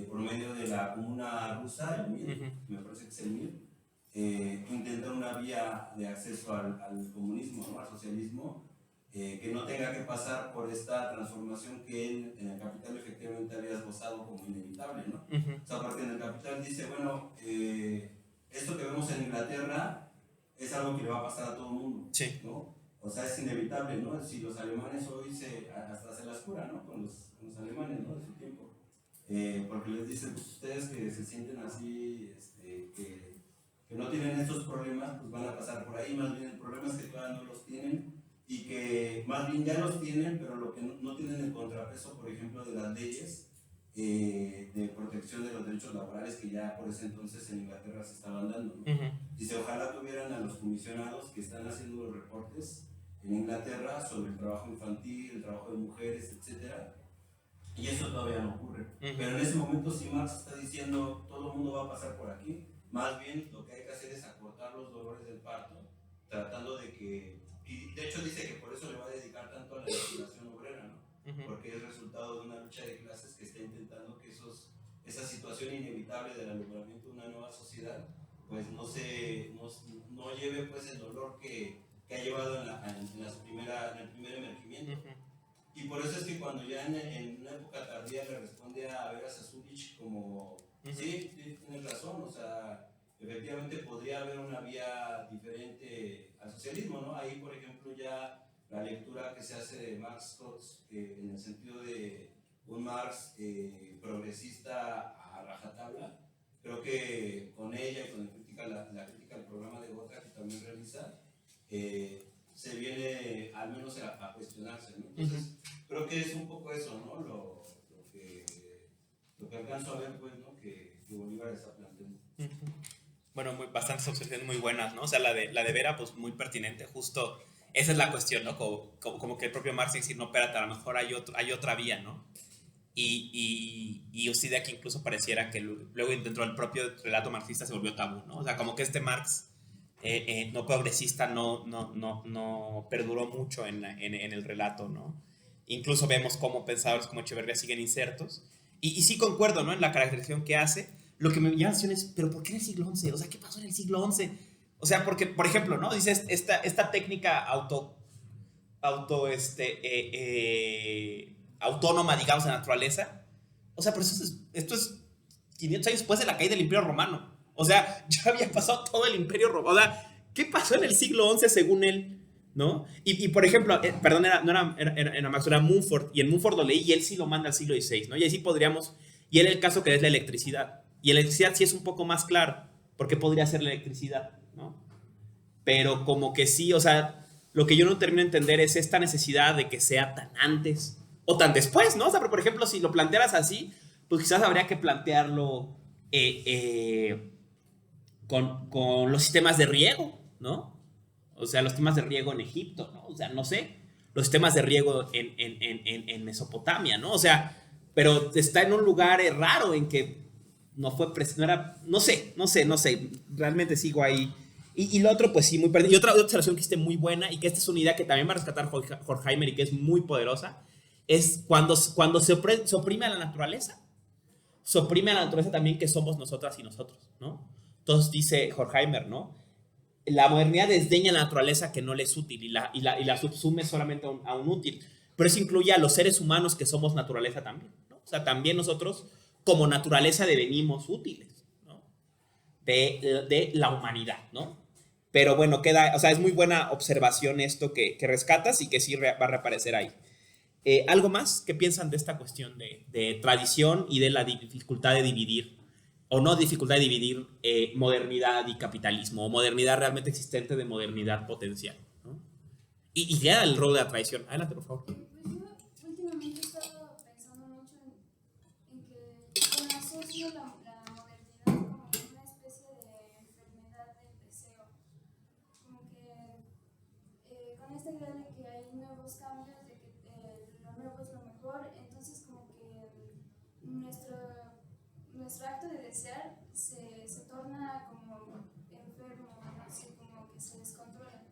por medio de la comuna rusa, el MIR, me parece que es el MIR, intentar una vía de acceso al comunismo, ¿no? Al socialismo, que no tenga que pasar por esta transformación que él en el Capital efectivamente había esbozado como inevitable, ¿no? O sea, porque en el Capital dice, bueno, esto que vemos en Inglaterra es algo que le va a pasar a todo el mundo, Sí. ¿no? O sea, es inevitable, ¿no? Si los alemanes hoy hasta se las curan, ¿no? Con los alemanes, ¿no? De su tiempo. Porque les dicen, pues ustedes que se sienten así, que no tienen estos problemas, pues van a pasar por ahí. Más bien el problema es que todavía no los tienen, y que más bien ya los tienen, pero lo que no tienen el contrapeso, por ejemplo, de las leyes de protección de los derechos laborales que ya por ese entonces en Inglaterra se estaban dando, ¿no? Dice, ojalá tuvieran a los comisionados que están haciendo los reportes en Inglaterra sobre el trabajo infantil, el trabajo de mujeres, etc. Y eso todavía no ocurre. Pero en ese momento si Marx está diciendo, todo el mundo va a pasar por aquí, más bien lo que hay que hacer es acortar los dolores del parto, tratando de que, y de hecho dice que por eso le va a dedicar tanto a la legislación obrera, ¿no? Porque es resultado de una lucha de clases que está intentando que esa situación inevitable del alumbramiento de una nueva sociedad pues no lleve pues el dolor que ha llevado en el primer emergimiento. Y por eso es que cuando ya en una época tardía le responde a Vera Sasulich como, sí, tienes razón, o sea, efectivamente podría haber una vía diferente al socialismo, ¿no? Ahí, por ejemplo, ya la lectura que se hace de Max Stotz, en el sentido de un Marx progresista a rajatabla, creo que con ella y con la crítica al programa de Gotha que también realiza, se viene al menos a cuestionarse, ¿no? Entonces, creo que es un poco eso, ¿no? Lo que alcanzo a ver, pues, ¿no? Que Bolívar está planteando. Bueno, bastantes observaciones muy buenas, ¿no? O sea, la de Vera, pues muy pertinente, justo esa es la cuestión, ¿no? Como que el propio Marx dice, no, espérate, a lo mejor hay otra vía, ¿no? Y usted aquí incluso pareciera que luego dentro del propio relato marxista se volvió tabú, ¿no? O sea, como que este Marx no progresista no perduró mucho en el relato, ¿no? Incluso vemos cómo pensadores como Echeverría siguen insertos. Y sí concuerdo, ¿no? En la caracterización que hace. Lo que me llama la atención es, ¿pero por qué en el siglo XI? O sea, ¿qué pasó en el siglo XI? O sea, porque, por ejemplo, ¿no? Dices, esta técnica autónoma, digamos, de la naturaleza. O sea, pero esto es 500 años después de la caída del Imperio Romano. O sea, ya había pasado todo el Imperio Romano. O sea, ¿qué pasó en el siglo XI según él? ¿No? Y por ejemplo, perdón, era Max, era Mumford, y en Mumford lo leí y él sí lo manda al siglo XVI, ¿no? Y ahí sí podríamos, y era el caso que es la electricidad. Y la electricidad sí es un poco más claro, porque podría ser la electricidad, ¿no? Pero como que sí, o sea, lo que yo no termino de entender es esta necesidad de que sea tan antes o tan después, ¿no? O sea, pero por ejemplo, si lo plantearas así, pues quizás habría que plantearlo con los sistemas de riego, ¿no? O sea, los sistemas de riego en Egipto, ¿no? O sea, no sé, los sistemas de riego en Mesopotamia, ¿no? O sea, pero está en un lugar raro en que no era, no sé, realmente sigo ahí. Y lo otro, pues sí, muy perdido. Y otra observación que hiciste muy buena, y que esta es una idea que también va a rescatar Horkheimer y que es muy poderosa, es cuando se oprime a la naturaleza, se oprime a la naturaleza también que somos nosotras y nosotros, ¿no? Entonces dice Horkheimer, ¿no? La modernidad desdeña la naturaleza que no le es útil y la subsume solamente a un útil. Pero eso incluye a los seres humanos que somos naturaleza también, ¿no? O sea, también nosotros como naturaleza devenimos útiles, ¿no? De la humanidad, ¿no? Pero bueno, o sea, es muy buena observación esto que rescatas y que sí va a reaparecer ahí. ¿Algo más que piensan de esta cuestión de tradición y de la dificultad de dividir, o no dificultad de dividir modernidad y capitalismo, o modernidad realmente existente de modernidad potencial, ¿no? Y ya el rol de la tradición. Adelante, por favor. Pues yo últimamente he estado pensando mucho en que asocio la modernidad como una especie de enfermedad del deseo. Como que con esta idea de que hay nuevos cambios, de que lo nuevo es lo mejor, entonces como que nuestro acto de desear se torna como enfermo, no sé, como que se descontrola.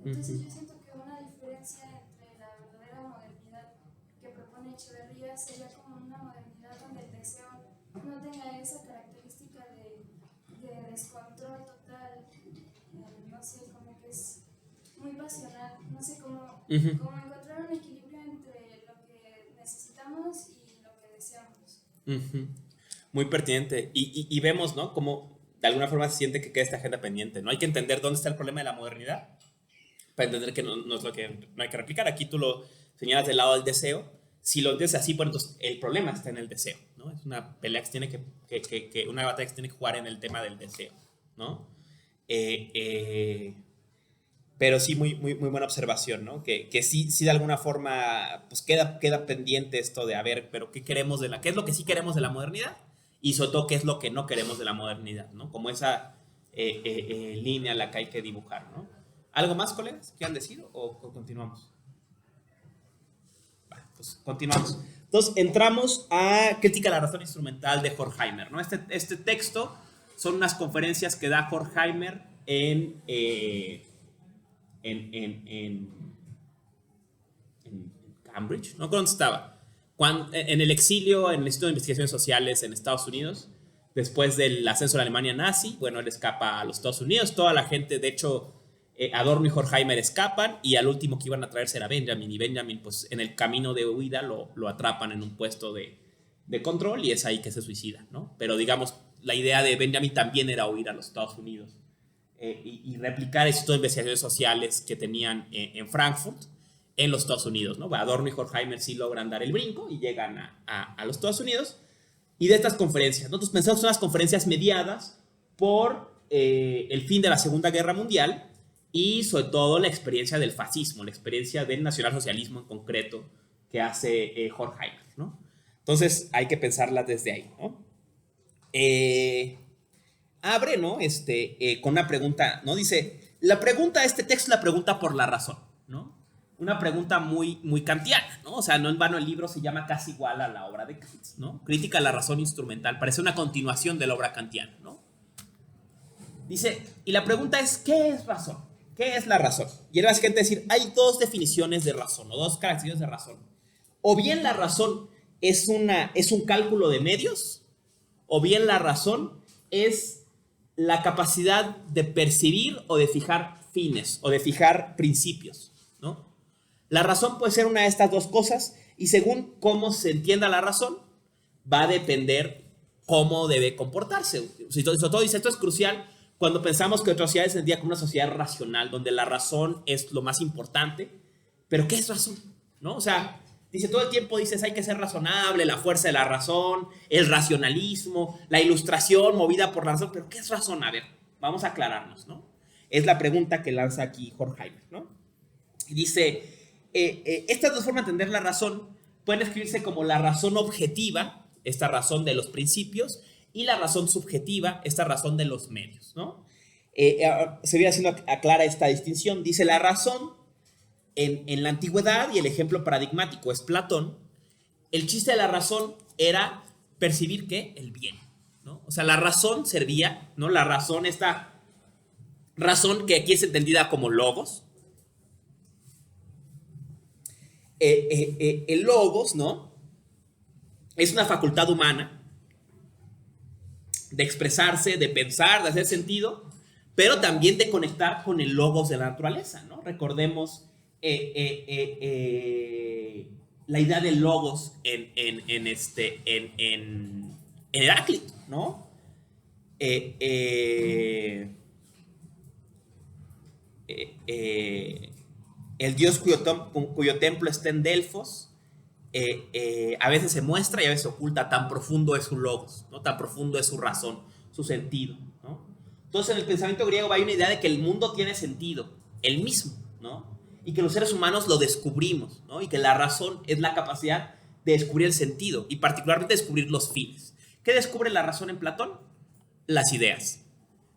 Entonces yo siento que una diferencia entre la verdadera modernidad que propone Echeverría sería como una modernidad donde el deseo no tenga esa característica de descontrol total, no sé, como que es muy pasional, no sé, como encontrar un equilibrio entre lo que necesitamos y lo que deseamos. Muy pertinente. Y vemos, ¿no? Como de alguna forma se siente que queda esta agenda pendiente, ¿no? Hay que entender dónde está el problema de la modernidad para entender que no es lo que no hay que replicar. Aquí tú lo señalas del lado del deseo. Si lo entiendes así, bueno, entonces el problema está en el deseo, ¿no? Es una pelea que se tiene una batalla que se tiene que jugar en el tema del deseo, ¿no? Pero sí, muy buena observación, ¿no? Que sí de alguna forma pues queda pendiente esto de, a ver, pero ¿qué queremos qué es lo que sí queremos de la modernidad? Y sobre todo, ¿qué es lo que no queremos de la modernidad, ¿no? Como esa línea la que hay que dibujar, ¿no? ¿Algo más, colegas? ¿Quieran decir o continuamos? Pues continuamos. Entonces, entramos a Crítica a la razón instrumental de Horkheimer, ¿no? Este texto son unas conferencias que da Horkheimer en Cambridge, ¿no? ¿Dónde estaba? En el exilio, en el Instituto de Investigaciones Sociales en Estados Unidos, después del ascenso de la Alemania nazi, bueno, él escapa a los Estados Unidos, toda la gente, de hecho, Adorno y Horkheimer escapan, y al último que iban a traerse era Benjamin, y Benjamin, pues, en el camino de huida lo atrapan en un puesto de control, y es ahí que se suicida, ¿no? Pero, digamos, la idea de Benjamin también era huir a los Estados Unidos y replicar el Instituto de Investigaciones Sociales que tenían en Frankfurt en los Estados Unidos, ¿no? Adorno y Horkheimer sí logran dar el brinco y llegan a los Estados Unidos, y de estas conferencias. Nosotros pensamos que son las conferencias mediadas por el fin de la Segunda Guerra Mundial y sobre todo la experiencia del fascismo, la experiencia del nacionalsocialismo en concreto que hace Horkheimer, ¿no? Entonces hay que pensarlas desde ahí, ¿no? Abre, ¿no? Con una pregunta, ¿no? Dice, la pregunta, este texto la pregunta por la razón, ¿no? Una pregunta muy, muy kantiana, ¿no? O sea, no en vano el libro se llama casi igual a la obra de Kant, ¿no? Crítica a la razón instrumental, parece una continuación de la obra kantiana, ¿no? Dice, y la pregunta es, ¿qué es razón? ¿Qué es la razón? Y era básicamente decir, hay dos definiciones de razón, o dos características de razón. O bien la razón es un cálculo de medios, o bien la razón es la capacidad de percibir o de fijar fines, o de fijar principios, ¿no? La razón puede ser una de estas dos cosas, y según cómo se entienda la razón, va a depender cómo debe comportarse. Sobre todo dice, esto es crucial cuando pensamos que otra sociedad se entendía como una sociedad racional, donde la razón es lo más importante. ¿Pero qué es razón? ¿No? O sea, dice, todo el tiempo dices, hay que ser razonable, la fuerza de la razón, el racionalismo, la ilustración movida por la razón. ¿Pero qué es razón? A ver, vamos a aclararnos, ¿no? Es la pregunta que lanza aquí Horkheimer, ¿no? Y dice, estas dos formas de entender la razón pueden escribirse como la razón objetiva, esta razón de los principios, y la razón subjetiva, esta razón de los medios, ¿no? Se viene haciendo aclara esta distinción. Dice, la razón en la antigüedad, y el ejemplo paradigmático es Platón, el chiste de la razón era percibir, ¿qué? El bien, ¿no? O sea, la razón servía, ¿no? La razón, esta razón que aquí es entendida como logos. El logos, ¿no? Es una facultad humana de expresarse, de pensar, de hacer sentido, pero también de conectar con el logos de la naturaleza, ¿no? Recordemos la idea del logos en Heráclito, ¿no? El dios cuyo templo está en Delfos, a veces se muestra y a veces se oculta, tan profundo es su logos, ¿no? Tan profundo es su razón, su sentido, ¿no? Entonces en el pensamiento griego hay una idea de que el mundo tiene sentido, el mismo, ¿no? Y que los seres humanos lo descubrimos, ¿no? Y que la razón es la capacidad de descubrir el sentido y particularmente descubrir los fines. ¿Qué descubre la razón en Platón? Las ideas,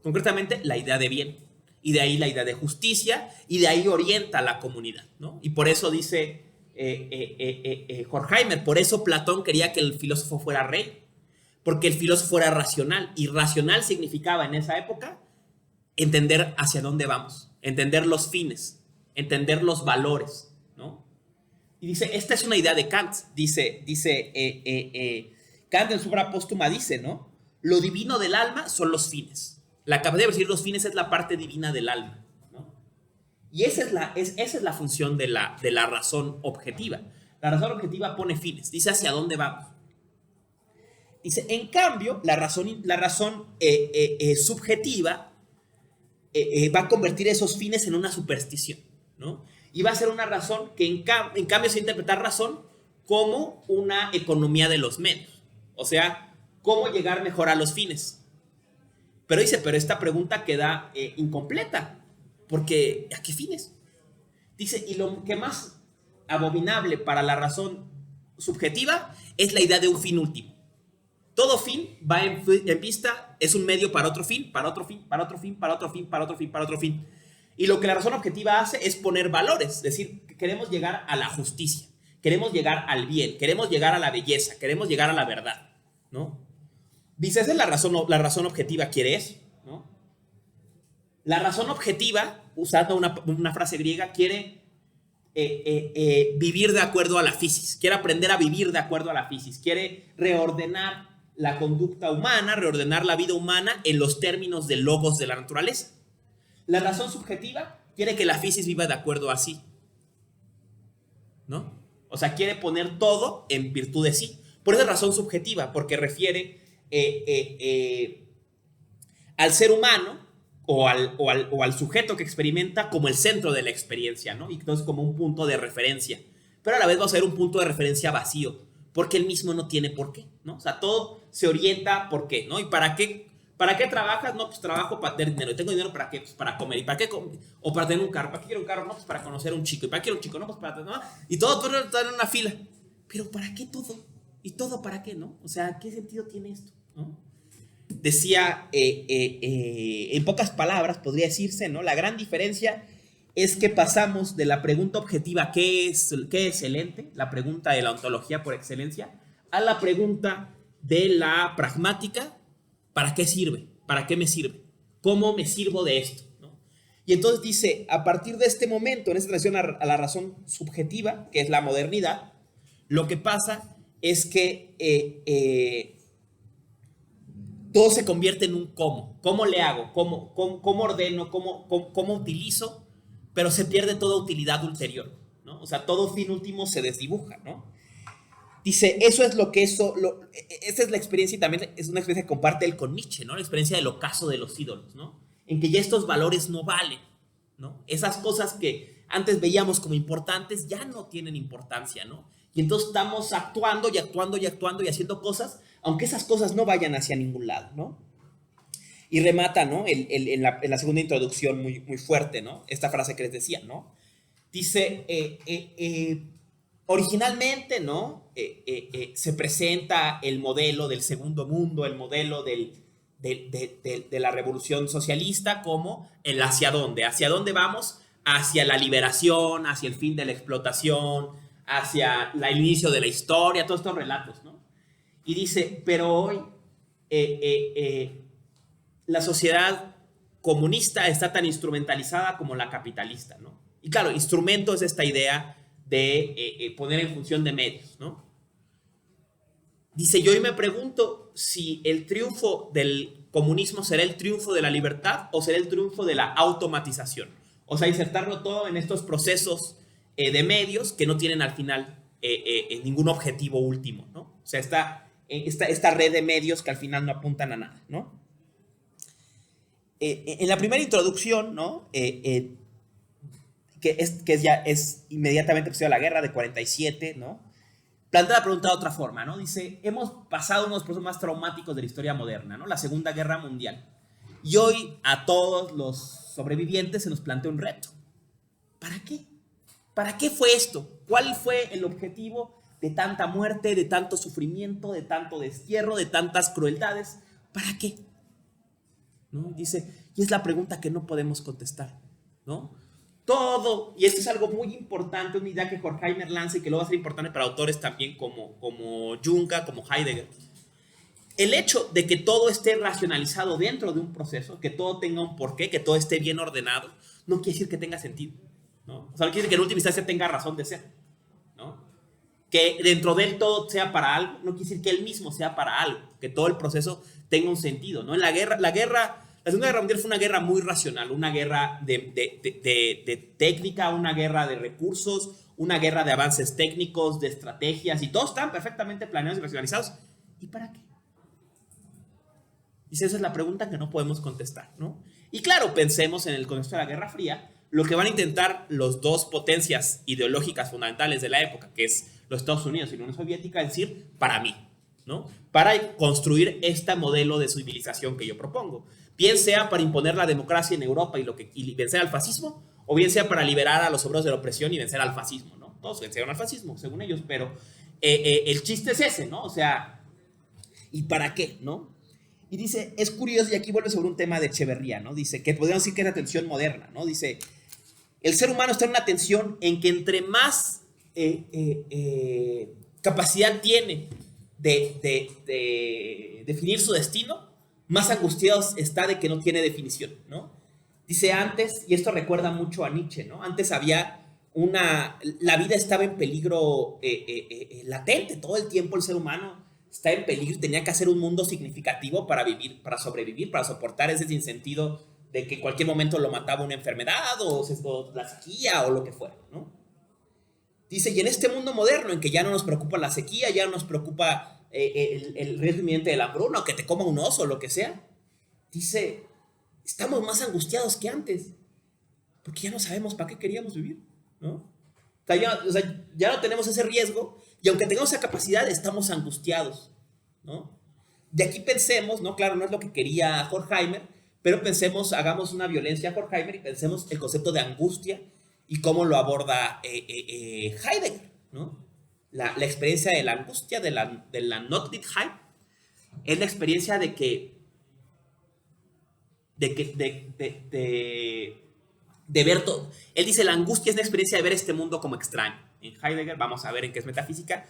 concretamente la idea de bien, y de ahí la idea de justicia, y de ahí orienta a la comunidad, ¿no? Y por eso dice Horkheimer, por eso Platón quería que el filósofo fuera rey, porque el filósofo era racional, y racional significaba en esa época entender hacia dónde vamos, entender los fines, entender los valores, ¿no? Y dice, esta es una idea de Kant, dice Kant en su obra póstuma dice, ¿no? Lo divino del alma son los fines, la capacidad de percibir los fines es la parte divina del alma, ¿no? Y esa es la función de la razón objetiva. La razón objetiva pone fines, dice hacia dónde vamos. Dice, en cambio, la razón subjetiva va a convertir esos fines en una superstición, ¿no? Y va a ser una razón que en cambio se va a interpretar razón como una economía de los medios. O sea, cómo llegar mejor a los fines. Pero dice, pero esta pregunta queda incompleta. Porque, ¿a qué fines? Dice, y lo que más abominable para la razón subjetiva es la idea de un fin último. Todo fin va en vista, es un medio para otro fin, para otro fin, para otro fin, para otro fin, para otro fin, para otro fin. Y lo que la razón objetiva hace es poner valores, es decir, queremos llegar a la justicia, queremos llegar al bien, queremos llegar a la belleza, queremos llegar a la verdad, ¿no? Dice, esa es la razón objetiva quiere eso, ¿no? La razón objetiva, usando una frase griega, quiere vivir de acuerdo a la physis, quiere aprender a vivir de acuerdo a la physis, quiere reordenar la conducta humana, reordenar la vida humana en los términos del logos de la naturaleza. La razón subjetiva quiere que la physis viva de acuerdo a sí, ¿no? O sea, quiere poner todo en virtud de sí. Por eso es razón subjetiva, porque refiere al ser humano o al sujeto que experimenta como el centro de la experiencia, ¿no? Y entonces como un punto de referencia. Pero a la vez va a ser un punto de referencia vacío, porque él mismo no tiene por qué, ¿no? O sea, todo se orienta por qué, ¿no? ¿Y para qué? ¿Para qué trabajas? No, pues trabajo para tener dinero. ¿Tengo dinero para qué? Pues para comer. ¿Y para qué? O para tener un carro. ¿Para qué quiero un carro? No, pues para conocer a un chico. ¿Y para qué quiero un chico? No, pues para... ¿no? Y todo en una fila. Pero ¿para qué todo? ¿Y todo para qué, no? O sea, ¿qué sentido tiene esto, no? Decía, en pocas palabras, podría decirse, ¿no? La gran diferencia es que pasamos de la pregunta objetiva, ¿qué es el ente? La pregunta de la ontología por excelencia, a la pregunta de la pragmática, ¿para qué sirve? ¿Para qué me sirve? ¿Cómo me sirvo de esto? ¿No? Y entonces dice, a partir de este momento, en esta relación a la razón subjetiva, que es la modernidad, lo que pasa es que todo se convierte en un cómo. ¿Cómo le hago? ¿Cómo ordeno? ¿Cómo utilizo? Pero se pierde toda utilidad ulterior, ¿no? O sea, todo fin último se desdibuja, ¿no? Dice, esa es la experiencia, y también es una experiencia que comparte él con Nietzsche, ¿no? La experiencia del ocaso de los ídolos, ¿no? En que ya estos valores no valen, ¿no? Esas cosas que antes veíamos como importantes ya no tienen importancia, ¿no? Y entonces estamos actuando y haciendo cosas, aunque esas cosas no vayan hacia ningún lado, ¿no? Y remata, ¿no? En la segunda introducción muy fuerte, ¿no? Esta frase que les decía, ¿no? Dice, originalmente, ¿no? Se presenta el modelo del segundo mundo, el modelo de la revolución socialista como el hacia dónde vamos, hacia la liberación, hacia el fin de la explotación, hacia el inicio de la historia, todos estos relatos, ¿no? Y dice, pero hoy la sociedad comunista está tan instrumentalizada como la capitalista, ¿no? Y claro, instrumento es esta idea de poner en función de medios, ¿no? Dice, yo hoy me pregunto si el triunfo del comunismo será el triunfo de la libertad o será el triunfo de la automatización. O sea, insertarlo todo en estos procesos de medios que no tienen al final ningún objetivo último, ¿no? O sea, esta red de medios que al final no apuntan a nada, ¿no? En la primera introducción, ¿no? Que es inmediatamente posterior a la guerra de 47, ¿no? Plantea la pregunta de otra forma, ¿no? Dice, hemos pasado uno de los procesos más traumáticos de la historia moderna, ¿no? La Segunda Guerra Mundial. Y hoy a todos los sobrevivientes se nos plantea un reto. ¿Para qué? ¿Para qué fue esto? ¿Cuál fue el objetivo de tanta muerte, de tanto sufrimiento, de tanto destierro, de tantas crueldades? ¿Para qué? ¿No? Dice, y es la pregunta que no podemos contestar, ¿no? Todo, y esto es algo muy importante, una idea que Horkheimer lanza y que luego va a ser importante para autores también como Juncker, como Heidegger. El hecho de que todo esté racionalizado dentro de un proceso, que todo tenga un porqué, que todo esté bien ordenado, no quiere decir que tenga sentido, ¿no? O sea, no quiere decir que en última instancia tenga razón de ser, ¿no? Que dentro de él todo sea para algo, no quiere decir que él mismo sea para algo, que todo el proceso tenga un sentido, ¿no? En la Segunda Guerra Mundial fue una guerra muy racional, una guerra de técnica, una guerra de recursos, una guerra de avances técnicos, de estrategias, y todos estaban perfectamente planeados y racionalizados. ¿Y para qué? Dice, esa es la pregunta que no podemos contestar, ¿no? Y claro, pensemos en el contexto de la Guerra Fría, lo que van a intentar los dos potencias ideológicas fundamentales de la época, que es los Estados Unidos y la Unión Soviética, es decir, para mí, ¿no? Para construir este modelo de civilización que yo propongo. Bien sea para imponer la democracia en Europa y vencer al fascismo, o bien sea para liberar a los obreros de la opresión y vencer al fascismo, ¿no? Todos vencieron al fascismo, según ellos, pero el chiste es ese, ¿no? O sea, ¿y para qué, no? Y dice, es curioso, y aquí vuelve sobre un tema de Echeverría, ¿no? Dice, que podríamos decir que es la tensión moderna, ¿no? Dice, el ser humano está en una tensión en que entre más capacidad tiene de definir su destino, más angustiado está de que no tiene definición, ¿no? Dice antes, y esto recuerda mucho a Nietzsche, ¿no? Antes había la vida estaba en peligro latente, todo el tiempo el ser humano está en peligro, tenía que hacer un mundo significativo para vivir, para sobrevivir, para soportar ese sinsentido de que en cualquier momento lo mataba una enfermedad o la sequía o lo que fuera, ¿no? Dice, y en este mundo moderno en que ya no nos preocupa la sequía, ya no nos preocupa el riesgo inminente de la hambruna o que te coma un oso o lo que sea, dice, estamos más angustiados que antes porque ya no sabemos para qué queríamos vivir, ¿no? O sea, ya no tenemos ese riesgo y aunque tengamos esa capacidad estamos angustiados, ¿no? de aquí pensemos, ¿no? Claro, no es lo que quería Horkheimer, pero pensemos, hagamos una violencia a Horkheimer y pensemos el concepto de angustia y cómo lo aborda Heidegger, ¿no? La experiencia de la angustia, de la Notwendigkeit, es la experiencia de ver todo. Él dice, la angustia es la experiencia de ver este mundo como extraño. En Heidegger, vamos a ver en qué es metafísica,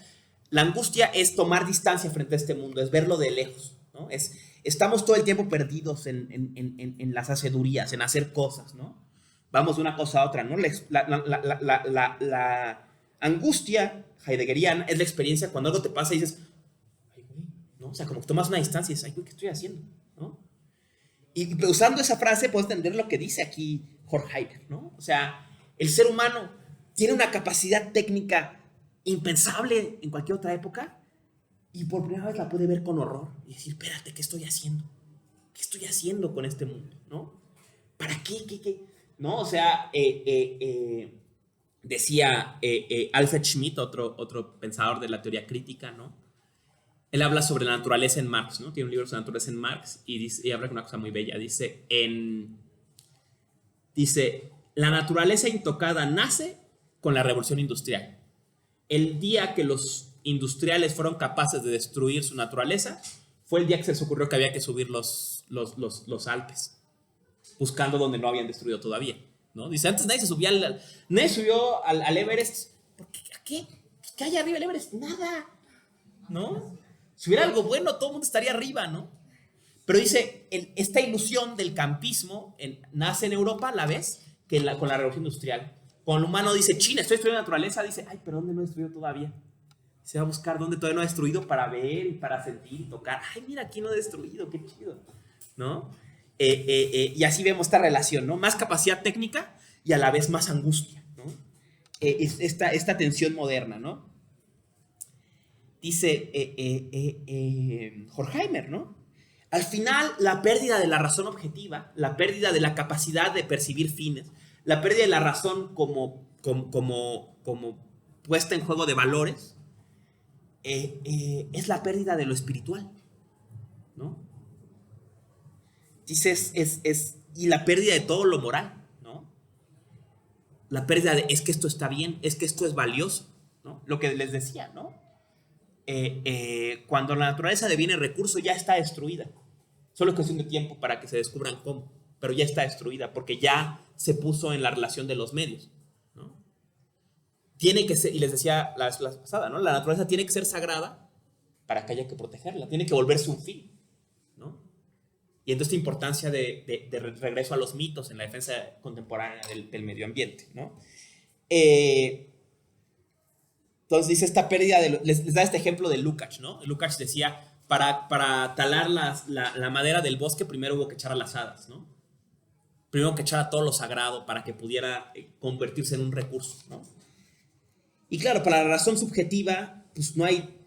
la angustia es tomar distancia frente a este mundo, es verlo de lejos, ¿no? Estamos todo el tiempo perdidos en las hacedurías, en hacer cosas, ¿no? Vamos de una cosa a otra, ¿no? La angustia heideggeriana es la experiencia cuando algo te pasa y dices, ay, güey, ¿no? O sea, como que tomas una distancia y dices, ay, güey, ¿qué estoy haciendo? ¿No? Y usando esa frase puedes entender lo que dice aquí Horkheimer, ¿no? O sea, el ser humano tiene una capacidad técnica impensable en cualquier otra época y por primera vez la puede ver con horror y decir, espérate, ¿qué estoy haciendo? ¿Qué estoy haciendo con este mundo? ¿No? ¿Para qué? ¿Qué? ¿No? O sea, decía Alfred Schmidt, otro pensador de la teoría crítica, ¿no? Él habla sobre la naturaleza en Marx, ¿no? Tiene un libro sobre la naturaleza en Marx y habla de una cosa muy bella. Dice, la naturaleza intocada nace con la revolución industrial. El día que los industriales fueron capaces de destruir su naturaleza fue el día que se les ocurrió que había que subir los Alpes, buscando donde no habían destruido todavía, ¿no? Dice, antes nadie subió al Everest. ¿Por qué? ¿A qué? ¿Qué hay arriba del Everest? Nada, ¿no? Si hubiera algo bueno, todo el mundo estaría arriba, ¿no? Pero dice, esta ilusión del campismo nace en Europa, ¿la ves? Con la revolución industrial. Cuando el humano dice, China, estoy destruyendo la naturaleza, dice, ay, pero ¿dónde no he destruido todavía? Se va a buscar dónde todavía no he destruido para ver y para sentir y tocar. Ay, mira, aquí no he destruido, qué chido, ¿no? Y así vemos esta relación, ¿no? Más capacidad técnica y a la vez más angustia, ¿no? Esta tensión moderna, ¿no? Dice Horkheimer, ¿no? Al final, la pérdida de la razón objetiva, la pérdida de la capacidad de percibir fines, la pérdida de la razón como puesta en juego de valores, es la pérdida de lo espiritual, ¿no? Dices, y la pérdida de todo lo moral, ¿no? La pérdida de, es que esto está bien, es que esto es valioso, ¿no? Lo que les decía, ¿no? Cuando la naturaleza deviene recurso, ya está destruida. Solo es cuestión de tiempo para que se descubran cómo, pero ya está destruida porque ya se puso en la relación de los medios, ¿no? Tiene que ser, y les decía la pasada, ¿no? La naturaleza tiene que ser sagrada para que haya que protegerla, tiene que volverse un fin, ¿no? Y entonces esta importancia de regreso a los mitos en la defensa contemporánea del medio ambiente, ¿no? Entonces dice esta pérdida, les da este ejemplo de Lukács, ¿no? Lukács decía, para talar la madera del bosque primero hubo que echar a las hadas, ¿no? Primero que echar a todo lo sagrado para que pudiera convertirse en un recurso, ¿no? Y claro, para la razón subjetiva, pues no hay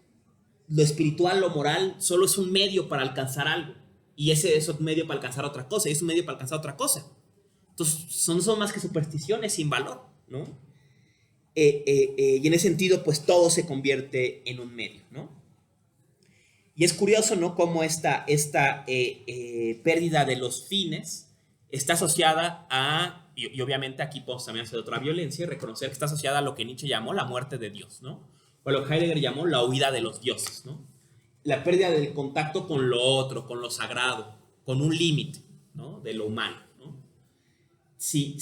lo espiritual, lo moral, solo es un medio para alcanzar algo. Y ese es un medio para alcanzar otra cosa, y es un medio para alcanzar otra cosa. Entonces, son más que supersticiones sin valor, ¿no? Y en ese sentido, pues todo se convierte en un medio, ¿no? Y es curioso, ¿no? Cómo esta pérdida de los fines está asociada a, y obviamente aquí podemos también hacer otra violencia y reconocer que está asociada a lo que Nietzsche llamó la muerte de Dios, ¿no? O lo que Heidegger llamó la huida de los dioses, ¿no? La pérdida del contacto con lo otro, con lo sagrado, con un límite, ¿no? De lo humano, ¿no? Sí.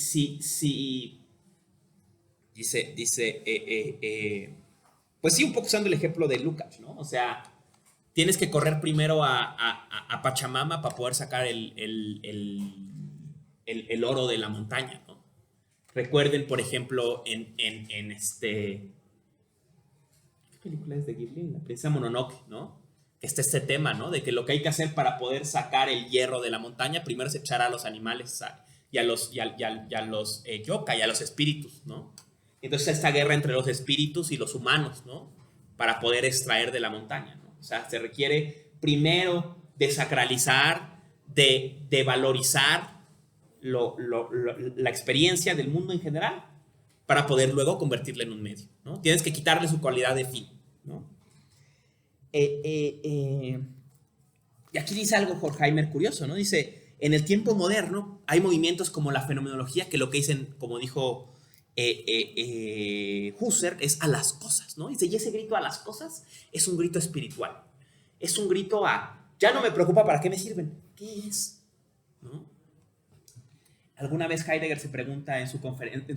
Dice, pues sí, un poco usando el ejemplo de Lukács, ¿no? O sea, tienes que correr primero a Pachamama para poder sacar el oro de la montaña, ¿no? Recuerden, por ejemplo, ¿qué película es de Ghibli? La princesa Mononoke, ¿no? Que está este tema, ¿no? De que lo que hay que hacer para poder sacar el hierro de la montaña, primero es echar a los animales y a los yokai, a los espíritus, ¿no? Entonces esta guerra entre los espíritus y los humanos, ¿no? Para poder extraer de la montaña, ¿no? O sea, se requiere primero desacralizar, de valorizar la experiencia del mundo en general para poder luego convertirla en un medio, ¿no? Tienes que quitarle su cualidad de fin, ¿no? Y aquí dice algo Horkheimer curioso, ¿no? Dice, en el tiempo moderno hay movimientos como la fenomenología que lo que dicen, como dijo Husserl, es a las cosas, ¿no? Dice, y ese grito a las cosas es un grito espiritual. Es un grito a, ya no me preocupa para qué me sirven. ¿Qué es? ¿No? Alguna vez Heidegger se pregunta en su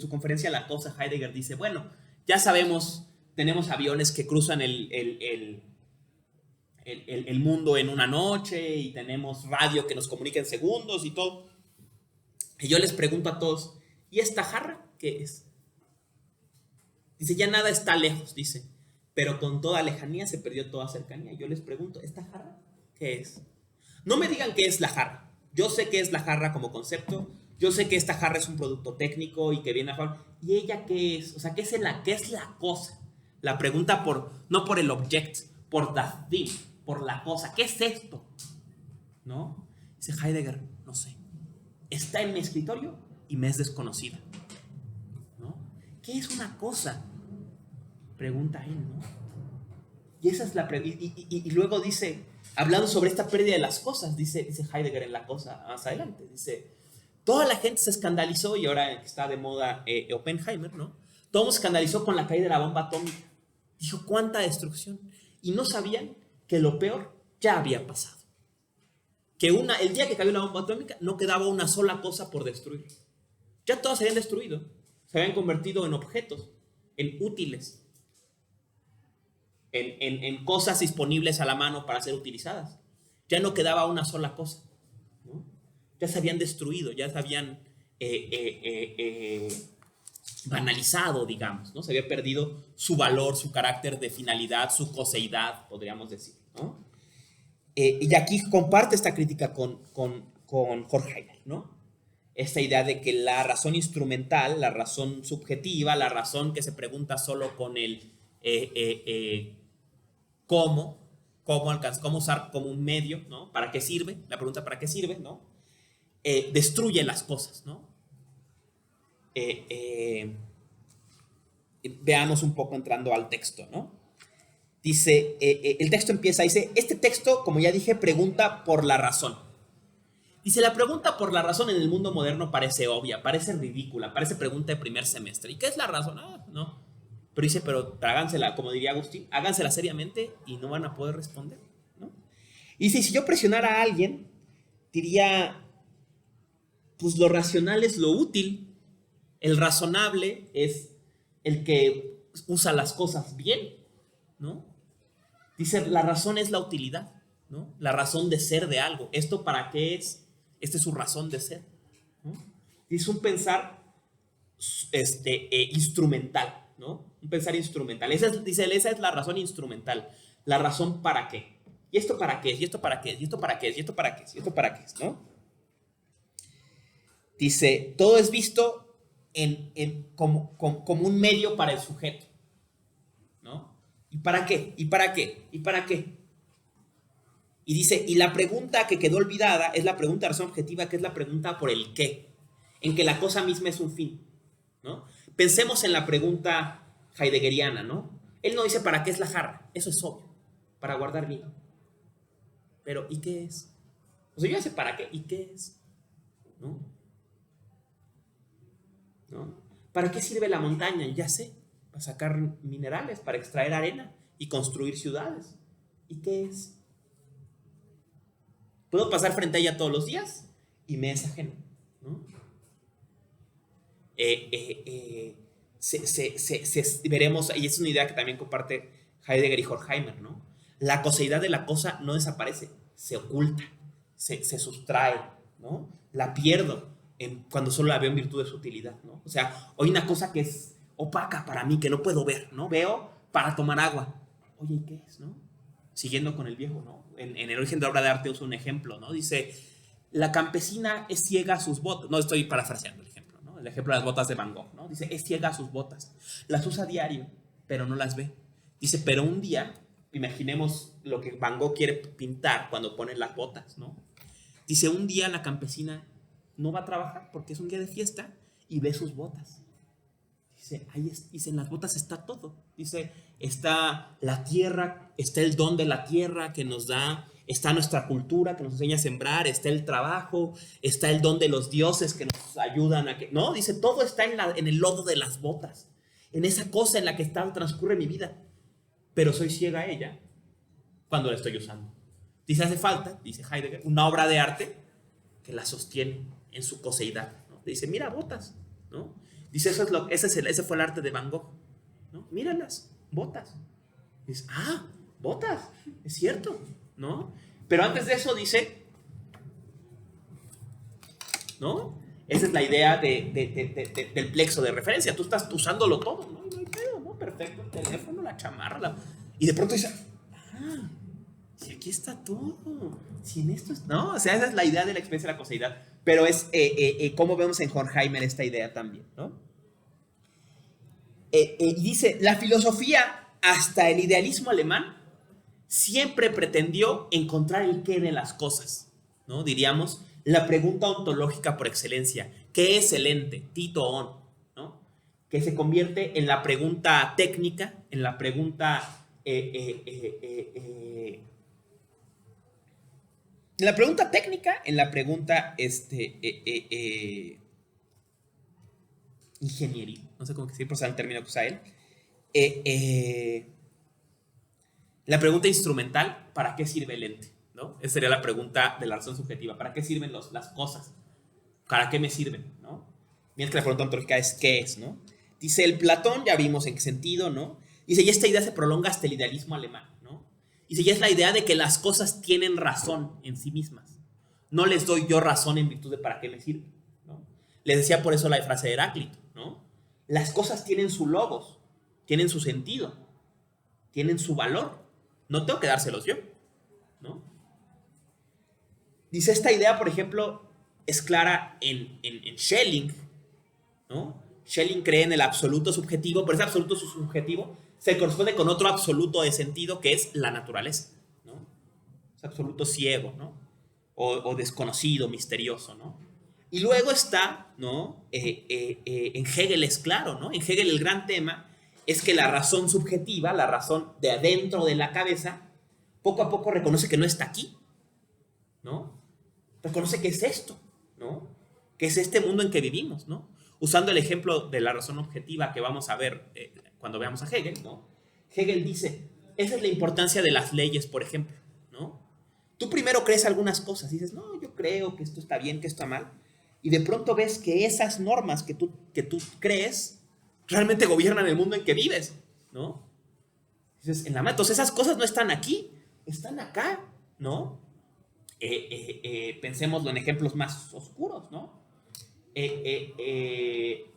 conferencia La Cosa, Heidegger dice, bueno, ya sabemos, tenemos aviones que cruzan el mundo en una noche y tenemos radio que nos comunica en segundos y todo. Y yo les pregunto a todos, ¿y esta jarra qué es? Dice, ya nada está lejos, dice, pero con toda lejanía se perdió toda cercanía. Yo les pregunto, ¿esta jarra qué es? No me digan qué es la jarra. Yo sé qué es la jarra como concepto. Yo sé que esta jarra es un producto técnico y que viene a favor. ¿Y ella qué es? O sea, ¿qué es la cosa? La pregunta no por el object, por the thing, por la cosa. ¿Qué es esto? ¿No? Dice Heidegger, no sé. Está en mi escritorio y me es desconocida. ¿No? ¿Qué es una cosa? Pregunta él, ¿no? Y esa es la pregunta. Y luego dice, hablando sobre esta pérdida de las cosas, dice Heidegger en La Cosa más adelante, dice, toda la gente se escandalizó, y ahora que está de moda Oppenheimer, ¿no? Todo el mundo se escandalizó con la caída de la bomba atómica. Dijo, ¿cuánta destrucción? Y no sabían que lo peor ya había pasado. Que el día que cayó la bomba atómica no quedaba una sola cosa por destruir. Ya todas se habían destruido. Se habían convertido en objetos, en útiles, en cosas disponibles a la mano para ser utilizadas. Ya no quedaba una sola cosa, ¿no? Ya se habían destruido, ya se habían banalizado, digamos, ¿no? Se había perdido su valor, su carácter de finalidad, su coseidad, podríamos decir, ¿no? Y aquí comparte esta crítica con Horkheimer, ¿no? Esta idea de que la razón instrumental, la razón subjetiva, la razón que se pregunta solo con el cómo usar como un medio, ¿no? ¿Para qué sirve? La pregunta ¿para qué sirve? ¿No? Destruye las cosas, ¿no? Veamos un poco entrando al texto, ¿no? Dice, el texto empieza, dice, este texto, como ya dije, pregunta por la razón. Dice, la pregunta por la razón en el mundo moderno parece obvia, parece ridícula, parece pregunta de primer semestre. ¿Y qué es la razón? No. Pero dice, pero hágansela, como diría Agustín, hágansela seriamente y no van a poder responder, ¿no? Y dice, si yo presionara a alguien, diría, pues lo racional es lo útil, el razonable es el que usa las cosas bien, ¿no? Dice, la razón es la utilidad, ¿no? La razón de ser de algo. ¿Esto para qué es? Esta es su razón de ser, ¿no? Dice un pensar instrumental, ¿no? Un pensar instrumental. Dice, esa es la razón instrumental. La razón para qué. ¿Y esto para qué es? ¿Y esto para qué es? ¿Y esto para qué es? ¿Y esto para qué es? ¿Y esto para qué es? ¿No? Dice, todo es visto como un medio para el sujeto, ¿no? ¿Y para qué? ¿Y para qué? ¿Y para qué? Y dice, y la pregunta que quedó olvidada es la pregunta de razón objetiva, que es la pregunta por el qué, en que la cosa misma es un fin, ¿no? Pensemos en la pregunta heideggeriana, ¿no? Él no dice para qué es la jarra, eso es obvio, para guardar vino. Pero, ¿y qué es? O sea, yo ya sé para qué, ¿y qué es? ¿No? ¿Para qué sirve la montaña? Ya sé, para sacar minerales, para extraer arena y construir ciudades. ¿Y qué es? Puedo pasar frente a ella todos los días y me es ajeno, ¿no? Veremos, y es una idea que también comparte Heidegger y Horkheimer, ¿no? La coseidad de la cosa no desaparece, se oculta, se sustrae, ¿no? La pierdo cuando solo la veo en virtud de su utilidad, ¿no? O sea, hay una cosa que es opaca para mí, que no puedo ver, ¿no? Veo para tomar agua. Oye, ¿y qué es, no? Siguiendo con el viejo, ¿no? En el origen de la obra de arte uso un ejemplo, ¿no? Dice, la campesina es ciega a sus botas. No, estoy parafraseando el ejemplo, ¿no? El ejemplo de las botas de Van Gogh, ¿no? Dice, es ciega a sus botas. Las usa a diario, pero no las ve. Dice, pero un día, imaginemos lo que Van Gogh quiere pintar cuando pone las botas, ¿no? Dice, un día la campesina no va a trabajar porque es un día de fiesta y ve sus botas. Dice, en las botas está todo. Dice, está la tierra, está el don de la tierra que nos da, está nuestra cultura que nos enseña a sembrar, está el trabajo, está el don de los dioses que nos ayudan a que... No, dice, todo está en el lodo de las botas, en esa cosa en la que transcurre mi vida. Pero soy ciega a ella cuando la estoy usando. Dice, hace falta, dice Heidegger, una obra de arte que la sostiene en su coseidad, ¿no? Dice, mira, botas, ¿no? Dice, ese fue el arte de Van Gogh, ¿no? Míralas, botas. Dice, botas, es cierto, ¿no? Pero antes de eso dice, ¿no? Esa es la idea del plexo de referencia. Tú estás usándolo todo, ¿no? No hay pedo, ¿no? Perfecto, el teléfono, la chamarra, y de pronto dice, si aquí está todo, si en esto es... No, o sea, esa es la idea de la experiencia de la coseidad. Pero es como vemos en Horkheimer esta idea también, ¿no? Dice, la filosofía, hasta el idealismo alemán, siempre pretendió encontrar el qué de las cosas, ¿no? Diríamos, la pregunta ontológica por excelencia. ¿Qué es el ente? Tito on, ¿no? Que se convierte en la pregunta técnica, en la pregunta... en la pregunta técnica, en la pregunta ingenieril, no sé cómo decir, por ser el término que usa él. La pregunta instrumental, ¿para qué sirve el ente? ¿No? Esa sería la pregunta de la razón subjetiva. ¿Para qué sirven las cosas? ¿Para qué me sirven? ¿No? Mientras que la pregunta ontológica es ¿qué es? ¿No? Dice el Platón, ya vimos en qué sentido, ¿no? Dice, y esta idea se prolonga hasta el idealismo alemán, ¿no? Dice, y es la idea de que las cosas tienen razón en sí mismas. No les doy yo razón en virtud de para qué me sirven, ¿no? Les decía por eso la frase de Heráclito, ¿no? Las cosas tienen su logos, tienen su sentido, tienen su valor. No tengo que dárselos yo, ¿no? Dice, esta idea, por ejemplo, es clara en Schelling, ¿no? Schelling cree en el absoluto subjetivo, pero ese absoluto subjetivo se corresponde con otro absoluto de sentido que es la naturaleza, ¿no? Es absoluto ciego, ¿no? O desconocido, misterioso, ¿no? Y luego está, ¿no? En Hegel es claro, ¿no? En Hegel el gran tema es que la razón subjetiva, la razón de adentro de la cabeza, poco a poco reconoce que no está aquí, ¿no? Reconoce que es esto, ¿no? Que es este mundo en que vivimos, ¿no? Usando el ejemplo de la razón objetiva que vamos a ver cuando veamos a Hegel, ¿no? Hegel dice, esa es la importancia de las leyes, por ejemplo, ¿no? Tú primero crees algunas cosas y dices, no, yo creo que esto está bien, que esto está mal, y de pronto ves que esas normas que tú crees realmente gobiernan el mundo en que vives, ¿no? Dices, entonces esas cosas no están aquí, están acá, ¿no? Pensémoslo en ejemplos más oscuros, ¿no?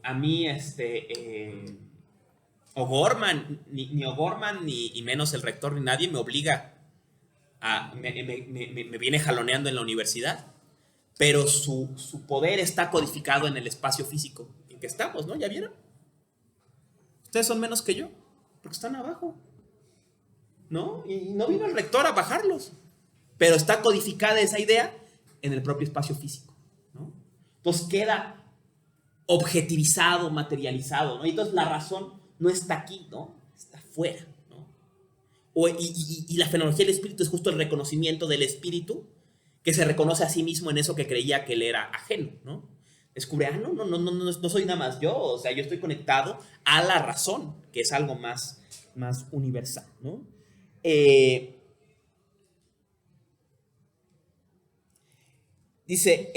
A mí, O'Gorman, ni O'Gorman, ni menos el rector, ni nadie me obliga me viene jaloneando en la universidad, pero su poder está codificado en el espacio físico en que estamos, ¿no? ¿Ya vieron? Ustedes son menos que yo, porque están abajo, ¿no? Y no vino el rector a bajarlos, pero está codificada esa idea en el propio espacio físico, ¿no? Entonces queda objetivizado, materializado, ¿no? Y entonces la razón no está aquí, ¿no? Está fuera, ¿no? Y la fenomenología del espíritu es justo el reconocimiento del espíritu que se reconoce a sí mismo en eso que creía que él era ajeno, ¿no? Descubre, no soy nada más yo, o sea, yo estoy conectado a la razón, que es algo más universal, ¿no? Dice,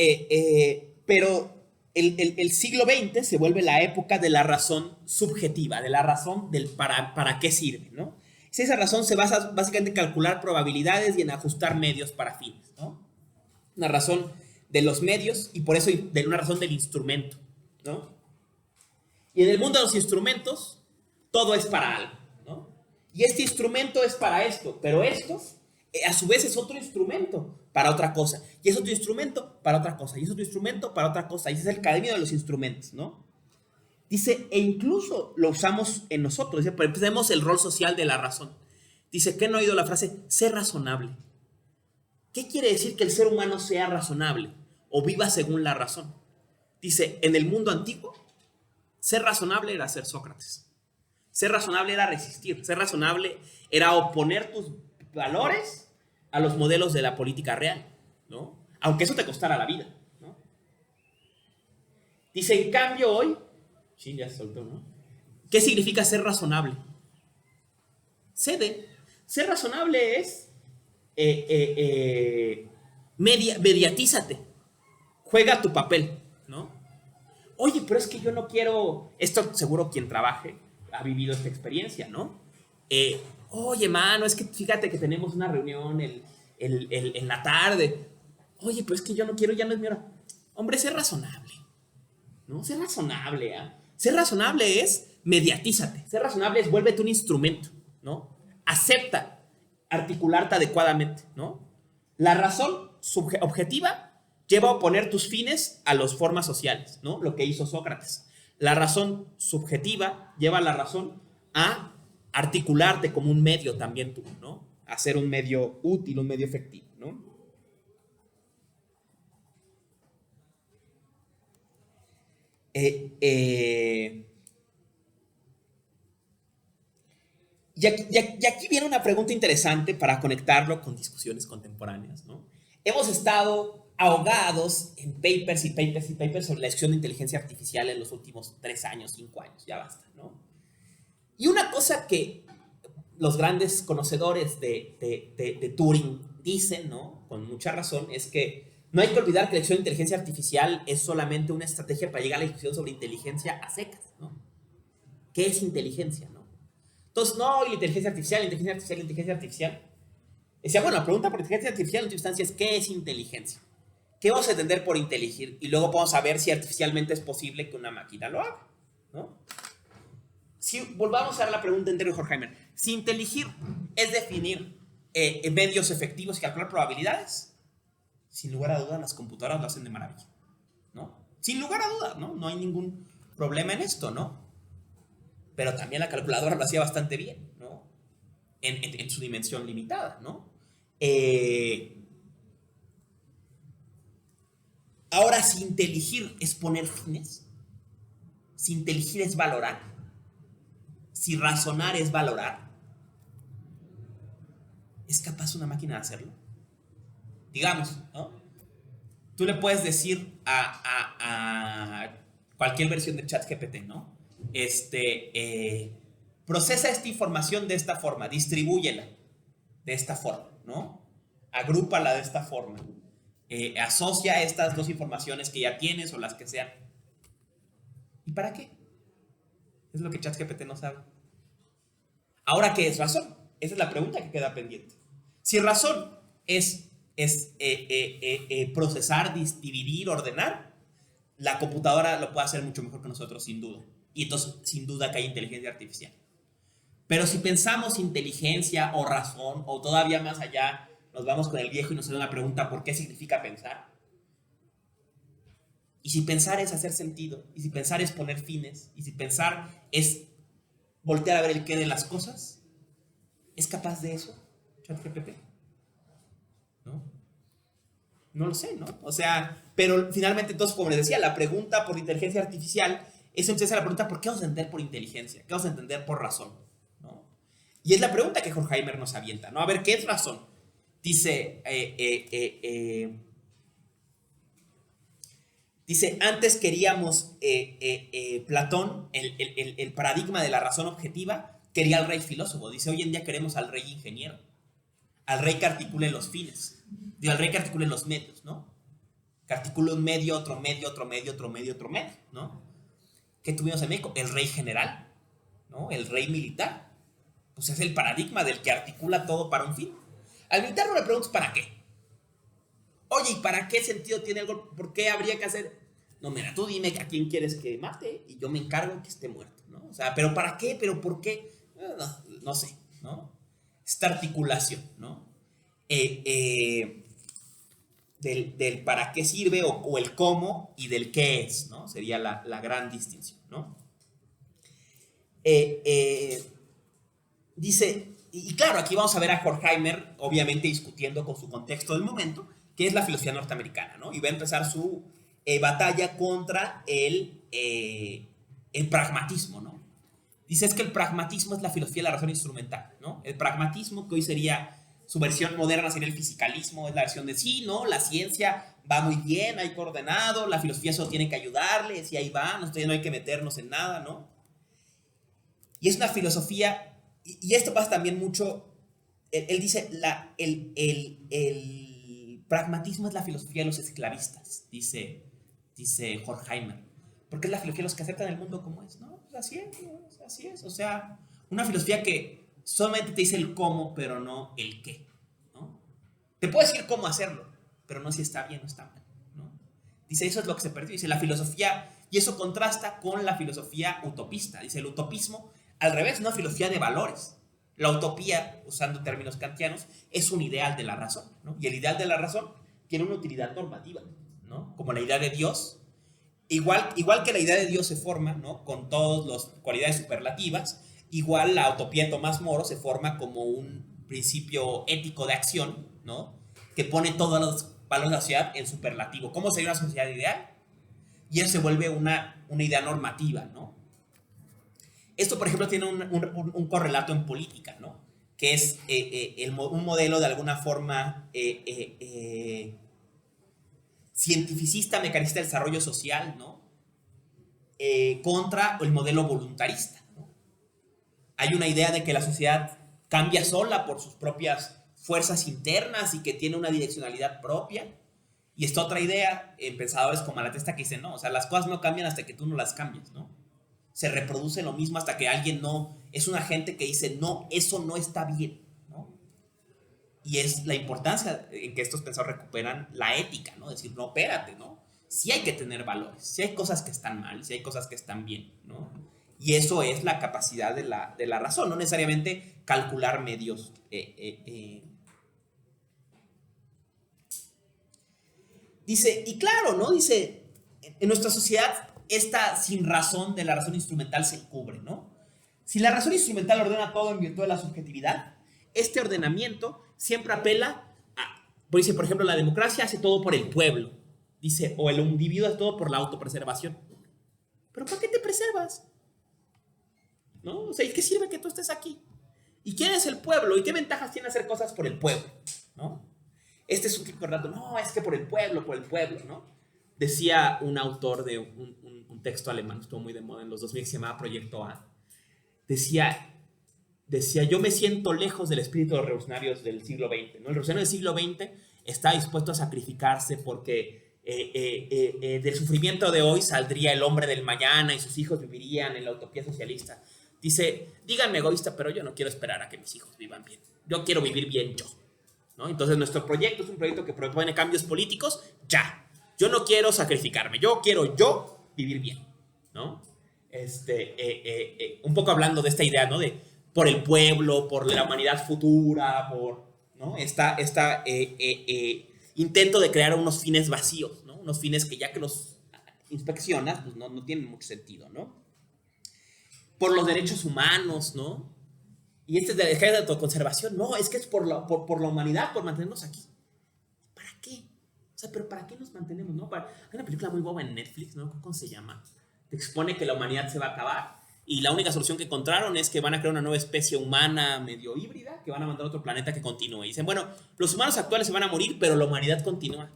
pero el siglo XX se vuelve la época de la razón subjetiva, de la razón del para qué sirve, ¿no? Si esa razón se basa básicamente en calcular probabilidades y en ajustar medios para fines, ¿no? Una razón de los medios y por eso de una razón del instrumento, ¿no? Y en el mundo de los instrumentos, todo es para algo, ¿no? Y este instrumento es para esto, pero esto a su vez es otro instrumento para otra cosa, y es otro instrumento para otra cosa, y es otro instrumento para otra cosa, y ese es el camino de los instrumentos, ¿no? Dice, e incluso lo usamos en nosotros, dice, pero tenemos el rol social de la razón. Dice, ¿qué han oído la frase? Ser razonable. ¿Qué quiere decir que el ser humano sea razonable o viva según la razón? Dice, en el mundo antiguo, ser razonable era ser Sócrates. Ser razonable era resistir. Ser razonable era oponer tus valores a los modelos de la política real, ¿no? Aunque eso te costara la vida, ¿no? Dice, en cambio hoy, sí, ya se soltó, ¿no? ¿Qué significa ser razonable? Cede. Ser razonable es mediatízate. Juega tu papel, ¿no? Oye, pero es que yo no quiero... Esto seguro quien trabaje ha vivido esta experiencia, ¿no? Oye, mano, es que fíjate que tenemos una reunión en la tarde. Oye, pero es que yo no quiero, ya no es mi hora. Hombre, sé razonable, ¿no? Sé razonable, ¿eh? Ser razonable es mediatízate. Ser razonable es vuélvete un instrumento, ¿no? Acepta articularte adecuadamente, ¿no? La razón objetiva lleva a oponer tus fines a las formas sociales, ¿no? Lo que hizo Sócrates. La razón subjetiva lleva a la razón a articularte como un medio también tú, ¿no? A ser un medio útil, un medio efectivo, ¿no? Y aquí viene una pregunta interesante para conectarlo con discusiones contemporáneas, ¿no? Hemos estado ahogados en papers y papers y papers sobre la discusión de inteligencia artificial en los últimos 3 años, 5 años, ya basta, ¿no? Y una cosa que los grandes conocedores de Turing dicen, ¿no? Con mucha razón, es que no hay que olvidar que la discusión de inteligencia artificial es solamente una estrategia para llegar a la discusión sobre inteligencia a secas, ¿no? ¿Qué es inteligencia, no? Entonces, no, la inteligencia artificial. Decía, bueno, la pregunta por inteligencia artificial en última instancia es ¿qué es inteligencia? ¿Qué vamos a entender por inteligir? Y luego vamos a ver si artificialmente es posible que una máquina lo haga, ¿no? Si volvamos a ver la pregunta en términos de Horkheimer, si inteligir es definir medios efectivos y calcular probabilidades, sin lugar a dudas las computadoras lo hacen de maravilla, ¿no? Sin lugar a dudas, ¿no? No hay ningún problema en esto, ¿no? Pero también la calculadora lo hacía bastante bien, ¿no? En su dimensión limitada, ¿no? Ahora, si inteligir es poner fines, si inteligir es valorar, si razonar es valorar, ¿es capaz una máquina de hacerlo? Digamos, ¿no? Tú le puedes decir a cualquier versión de ChatGPT, ¿no? Procesa esta información de esta forma, distribúyela de esta forma, ¿no? Agrúpala de esta forma, asocia estas dos informaciones que ya tienes o las que sean. ¿Y para qué? Es lo que ChatGPT no sabe. Ahora, ¿qué es razón? Esa es la pregunta que queda pendiente. Si razón es procesar, dividir, ordenar, la computadora lo puede hacer mucho mejor que nosotros, sin duda. Y entonces, sin duda que hay inteligencia artificial. Pero si pensamos inteligencia o razón, o todavía más allá, nos vamos con el viejo y nos hacemos la pregunta, ¿por qué significa pensar? Y si pensar es hacer sentido, y si pensar es poner fines, y si pensar es voltear a ver el qué de las cosas, ¿es capaz de eso ChatGPT? ¿No? No lo sé, ¿no? O sea, pero finalmente entonces, como les decía, la pregunta por inteligencia artificial es entonces la pregunta, ¿por qué vamos a entender por inteligencia? ¿Qué vamos a entender por razón? ¿No? Y es la pregunta que Horkheimer nos avienta, ¿no? A ver, ¿qué es razón? Dice, antes queríamos, Platón, el paradigma de la razón objetiva, quería al rey filósofo. Dice, hoy en día queremos al rey ingeniero, al rey que articule los fines, al rey que articule los medios, ¿no? Que articule un medio, otro medio, otro medio, otro medio, otro medio, ¿no? ¿Qué tuvimos en México? El rey general, ¿no? El rey militar. Pues es el paradigma del que articula todo para un fin. Al militar no le preguntas ¿para qué? Oye, ¿y para qué sentido tiene algo? ¿Por qué habría que hacer? No, mira, tú dime a quién quieres que mate y yo me encargo que esté muerto, ¿no? O sea, ¿pero para qué? ¿Pero por qué? No sé, ¿no? Esta articulación, ¿no? Del para qué sirve o el cómo y del qué es, ¿no? Sería la gran distinción, ¿no? Dice, y claro, aquí vamos a ver a Horkheimer, obviamente discutiendo con su contexto del momento, que es la filosofía norteamericana, ¿no? Y va a empezar su batalla contra el pragmatismo, ¿no? Dice, es que el pragmatismo es la filosofía de la razón instrumental, ¿no? El pragmatismo, que hoy sería su versión moderna, sería el fisicalismo, es la versión de sí, ¿no? La ciencia va muy bien, hay coordenado, la filosofía solo tiene que ayudarle, y ahí va, no hay que meternos en nada, ¿no? Y es una filosofía, y esto pasa también mucho, él dice, el pragmatismo es la filosofía de los esclavistas, dice Horkheimer, porque es la filosofía de los que aceptan el mundo como es, ¿no? Pues así es, ¿no? Así es, o sea, una filosofía que solamente te dice el cómo, pero no el qué, ¿no? Te puedo decir cómo hacerlo, pero no si está bien o está mal, ¿no? Dice, eso es lo que se perdió, dice, la filosofía, y eso contrasta con la filosofía utopista, dice, el utopismo, al revés, es una filosofía de valores. La utopía, usando términos kantianos, es un ideal de la razón, ¿no? Y el ideal de la razón tiene una utilidad normativa, ¿no? Como la idea de Dios. Igual que la idea de Dios se forma, ¿no? Con todas las cualidades superlativas, igual la utopía de Tomás Moro se forma como un principio ético de acción, ¿no? Que pone todos los valores de la sociedad en superlativo. ¿Cómo sería una sociedad ideal? Y eso se vuelve una idea normativa, ¿no? Esto, por ejemplo, tiene un correlato en política, ¿no? Que es un modelo de alguna forma cientificista, mecanicista del desarrollo social, ¿no? Contra el modelo voluntarista, ¿no? Hay una idea de que la sociedad cambia sola por sus propias fuerzas internas y que tiene una direccionalidad propia. Y esta otra idea, pensadores como Malatesta, que dicen, no, o sea, las cosas no cambian hasta que tú no las cambies, ¿no? Se reproduce lo mismo hasta que alguien no, es una gente que dice, no, eso no está bien, ¿no? Y es la importancia en que estos pensadores recuperan la ética, ¿no? Decir, no, espérate, ¿no? Sí hay que tener valores, sí hay cosas que están mal, sí hay cosas que están bien, ¿no? Y eso es la capacidad de la razón, no necesariamente calcular medios. Dice, y claro, ¿no? Dice, en nuestra sociedad, esta sin razón de la razón instrumental se cubre, ¿no? Si la razón instrumental ordena todo en virtud de la subjetividad, este ordenamiento siempre apela a, dice, por ejemplo, la democracia hace todo por el pueblo, dice, o el individuo hace todo por la autopreservación. ¿Pero para qué te preservas? ¿No? O sea, ¿y qué sirve que tú estés aquí? ¿Y quién es el pueblo? ¿Y qué ventajas tiene hacer cosas por el pueblo? ¿No? Este es un tipo de rato, no, es que por el pueblo, ¿no? Decía un autor de un texto alemán, estuvo muy de moda en los 2000, que se llamaba Proyecto A. Decía, yo me siento lejos del espíritu de los revolucionarios del siglo XX, ¿no? El revolucionario del siglo XX está dispuesto a sacrificarse porque del sufrimiento de hoy saldría el hombre del mañana y sus hijos vivirían en la utopía socialista. Dice, díganme egoísta, pero yo no quiero esperar a que mis hijos vivan bien. Yo quiero vivir bien yo, ¿no? Entonces nuestro proyecto es un proyecto que propone cambios políticos ya. Yo no quiero sacrificarme, yo quiero vivir bien, ¿no? Un poco hablando de esta idea, ¿no? De por el pueblo, por la humanidad futura, por, ¿no? Intento de crear unos fines vacíos, ¿no? Unos fines que ya que los inspeccionas, pues no tienen mucho sentido, ¿no? Por los derechos humanos, ¿no? Y este de dejar de autoconservación, no, es que es por la humanidad, por mantenernos aquí. ¿Para qué? O sea, pero ¿para qué nos mantenemos, no? Hay una película muy boba en Netflix, ¿no? ¿Cómo se llama? Te expone que la humanidad se va a acabar y la única solución que encontraron es que van a crear una nueva especie humana medio híbrida que van a mandar a otro planeta que continúe. Y dicen, bueno, los humanos actuales se van a morir, pero la humanidad continúa.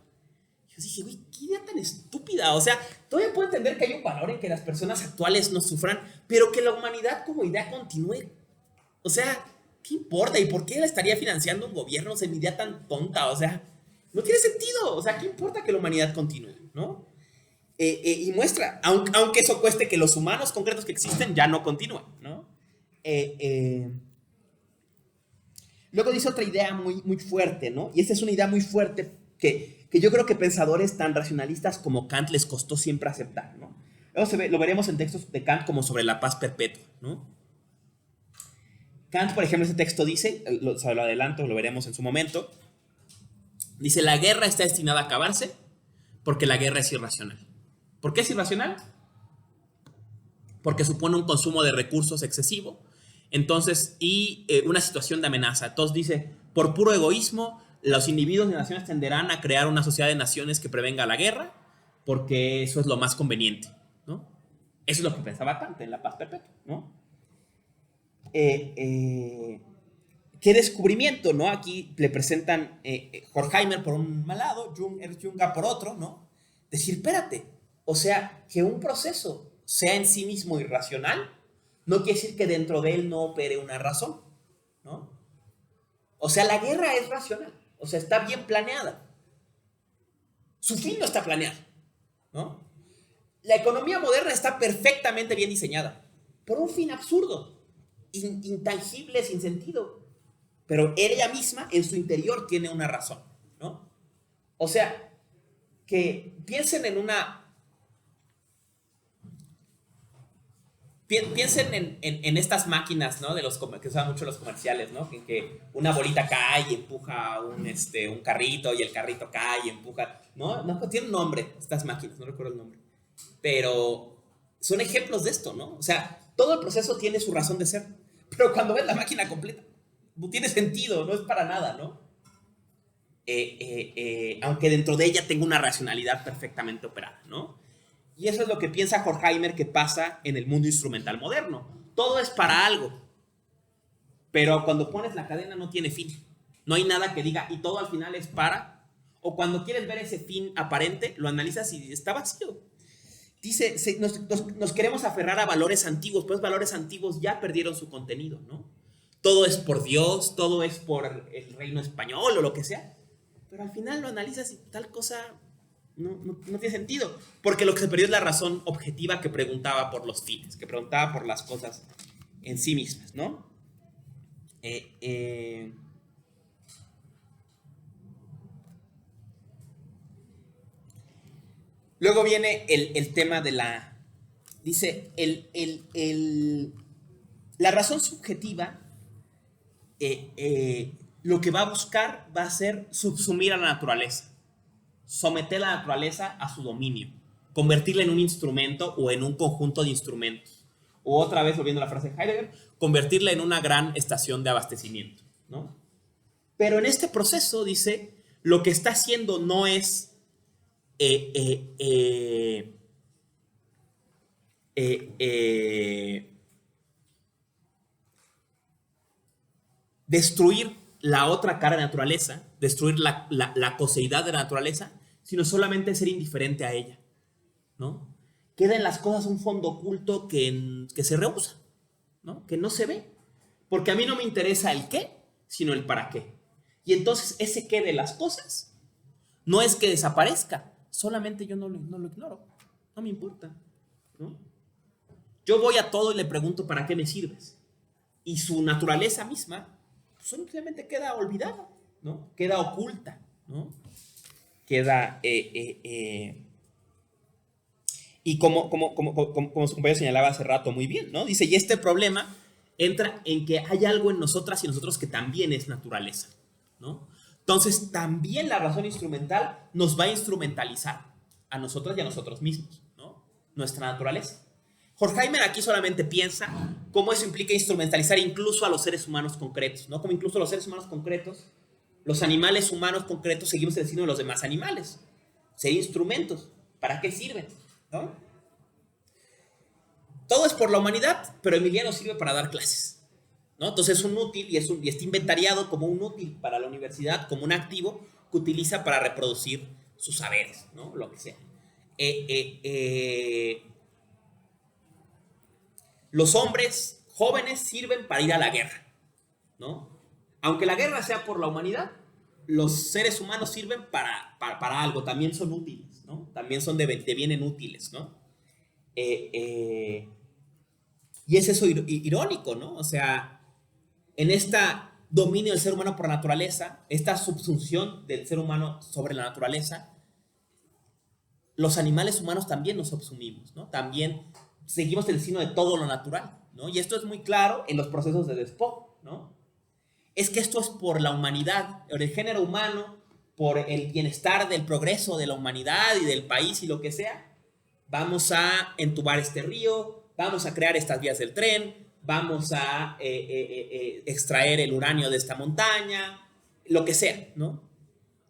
Yo dije, güey, qué idea tan estúpida. O sea, todavía puedo entender que hay un valor en que las personas actuales no sufran, pero que la humanidad como idea continúe. O sea, ¿qué importa? ¿Y por qué la estaría financiando un gobierno? O sea, mi idea tan tonta, o sea, no tiene sentido. O sea, ¿qué importa que la humanidad continúe, no? Y muestra, aunque eso cueste que los humanos concretos que existen ya no continúen, ¿no? Luego dice otra idea muy, muy fuerte, ¿no? Y esta es una idea muy fuerte que yo creo que pensadores tan racionalistas como Kant les costó siempre aceptar, ¿no? Luego lo veremos en textos de Kant como sobre la paz perpetua, ¿no? Kant, por ejemplo, ese texto dice, lo adelanto, lo veremos en su momento, dice, la guerra está destinada a acabarse porque la guerra es irracional. ¿Por qué es irracional? Porque supone un consumo de recursos excesivo, entonces, y una situación de amenaza. Entonces dice, por puro egoísmo, los individuos y naciones tenderán a crear una sociedad de naciones que prevenga la guerra, porque eso es lo más conveniente, ¿no? Eso es lo que pensaba Kant en la paz perpetua, ¿no? ¿Qué descubrimiento, no? Aquí le presentan Horkheimer por un lado, Ernst Junger por otro, ¿no? Decir, espérate, o sea, que un proceso sea en sí mismo irracional, no quiere decir que dentro de él no opere una razón, ¿no? O sea, la guerra es racional, o sea, está bien planeada. Su fin no está planeado, ¿no? La economía moderna está perfectamente bien diseñada, por un fin absurdo, intangible, sin sentido. Pero ella misma, en su interior, tiene una razón, ¿no? O sea, que piensen en una... Piensen en estas máquinas, ¿no? Que usan mucho los comerciales, ¿no? Que una bolita cae y empuja un carrito, y el carrito cae y empuja... No, tiene un nombre, estas máquinas, no recuerdo el nombre. Pero son ejemplos de esto, ¿no? O sea, todo el proceso tiene su razón de ser. Pero cuando ves la máquina completa, no tiene sentido, no es para nada, ¿no? Aunque dentro de ella tenga una racionalidad perfectamente operada, ¿no? Y eso es lo que piensa Horkheimer que pasa en el mundo instrumental moderno. Todo es para algo, pero cuando pones la cadena no tiene fin. No hay nada que diga, y todo al final es para. O cuando quieres ver ese fin aparente, lo analizas y está vacío. Dice, nos queremos aferrar a valores antiguos, pues valores antiguos ya perdieron su contenido, ¿no? Todo es por Dios, todo es por el reino español o lo que sea. Pero al final lo analizas y tal cosa no tiene sentido. Porque lo que se perdió es la razón objetiva que preguntaba por los fines, que preguntaba por las cosas en sí mismas, ¿no? Luego viene el tema de la... Dice, la razón subjetiva lo que va a buscar va a ser subsumir a la naturaleza, someter a la naturaleza a su dominio, convertirla en un instrumento o en un conjunto de instrumentos. O otra vez, volviendo a la frase de Heidegger, convertirla en una gran estación de abastecimiento, ¿no? Pero en este proceso, dice, lo que está haciendo no es destruir la otra cara de la naturaleza, destruir la coseidad de la naturaleza, sino solamente ser indiferente a ella, ¿no? Queda en las cosas un fondo oculto que se rehúsa, ¿no? Que no se ve. Porque a mí no me interesa el qué, sino el para qué. Y entonces ese qué de las cosas no es que desaparezca, solamente yo no lo ignoro, no me importa, ¿no? Yo voy a todo y le pregunto ¿para qué me sirves? Y su naturaleza misma simplemente queda olvidada, ¿no? Queda oculta, ¿no? Queda... y como su compañero señalaba hace rato muy bien, ¿no? Dice, y este problema entra en que hay algo en nosotras y nosotros que también es naturaleza, ¿no? Entonces, también la razón instrumental nos va a instrumentalizar a nosotras y a nosotros mismos, ¿no? Nuestra naturaleza. Horkheimer aquí solamente piensa cómo eso implica instrumentalizar incluso a los seres humanos concretos, ¿no? Como incluso los seres humanos concretos, los animales humanos concretos, seguimos el destino de los demás animales. Ser instrumentos. ¿Para qué sirven? ¿No? Todo es por la humanidad, pero Emiliano sirve para dar clases, ¿no? Entonces es un útil y está inventariado como un útil para la universidad, como un activo que utiliza para reproducir sus saberes, ¿no? Lo que sea. Los hombres jóvenes sirven para ir a la guerra, ¿no? Aunque la guerra sea por la humanidad, los seres humanos sirven para algo, también son útiles, ¿no? También devienen útiles, ¿no? Y es eso irónico, ¿no? O sea, en este dominio del ser humano por la naturaleza, esta subsunción del ser humano sobre la naturaleza, los animales humanos también nos subsumimos, ¿no? También seguimos el destino de todo lo natural, ¿no? Y esto es muy claro en los procesos de despojo, ¿no? Es que esto es por la humanidad, por el género humano, por el bienestar del progreso de la humanidad y del país y lo que sea. Vamos a entubar este río, vamos a crear estas vías del tren, vamos a extraer el uranio de esta montaña, lo que sea, ¿no?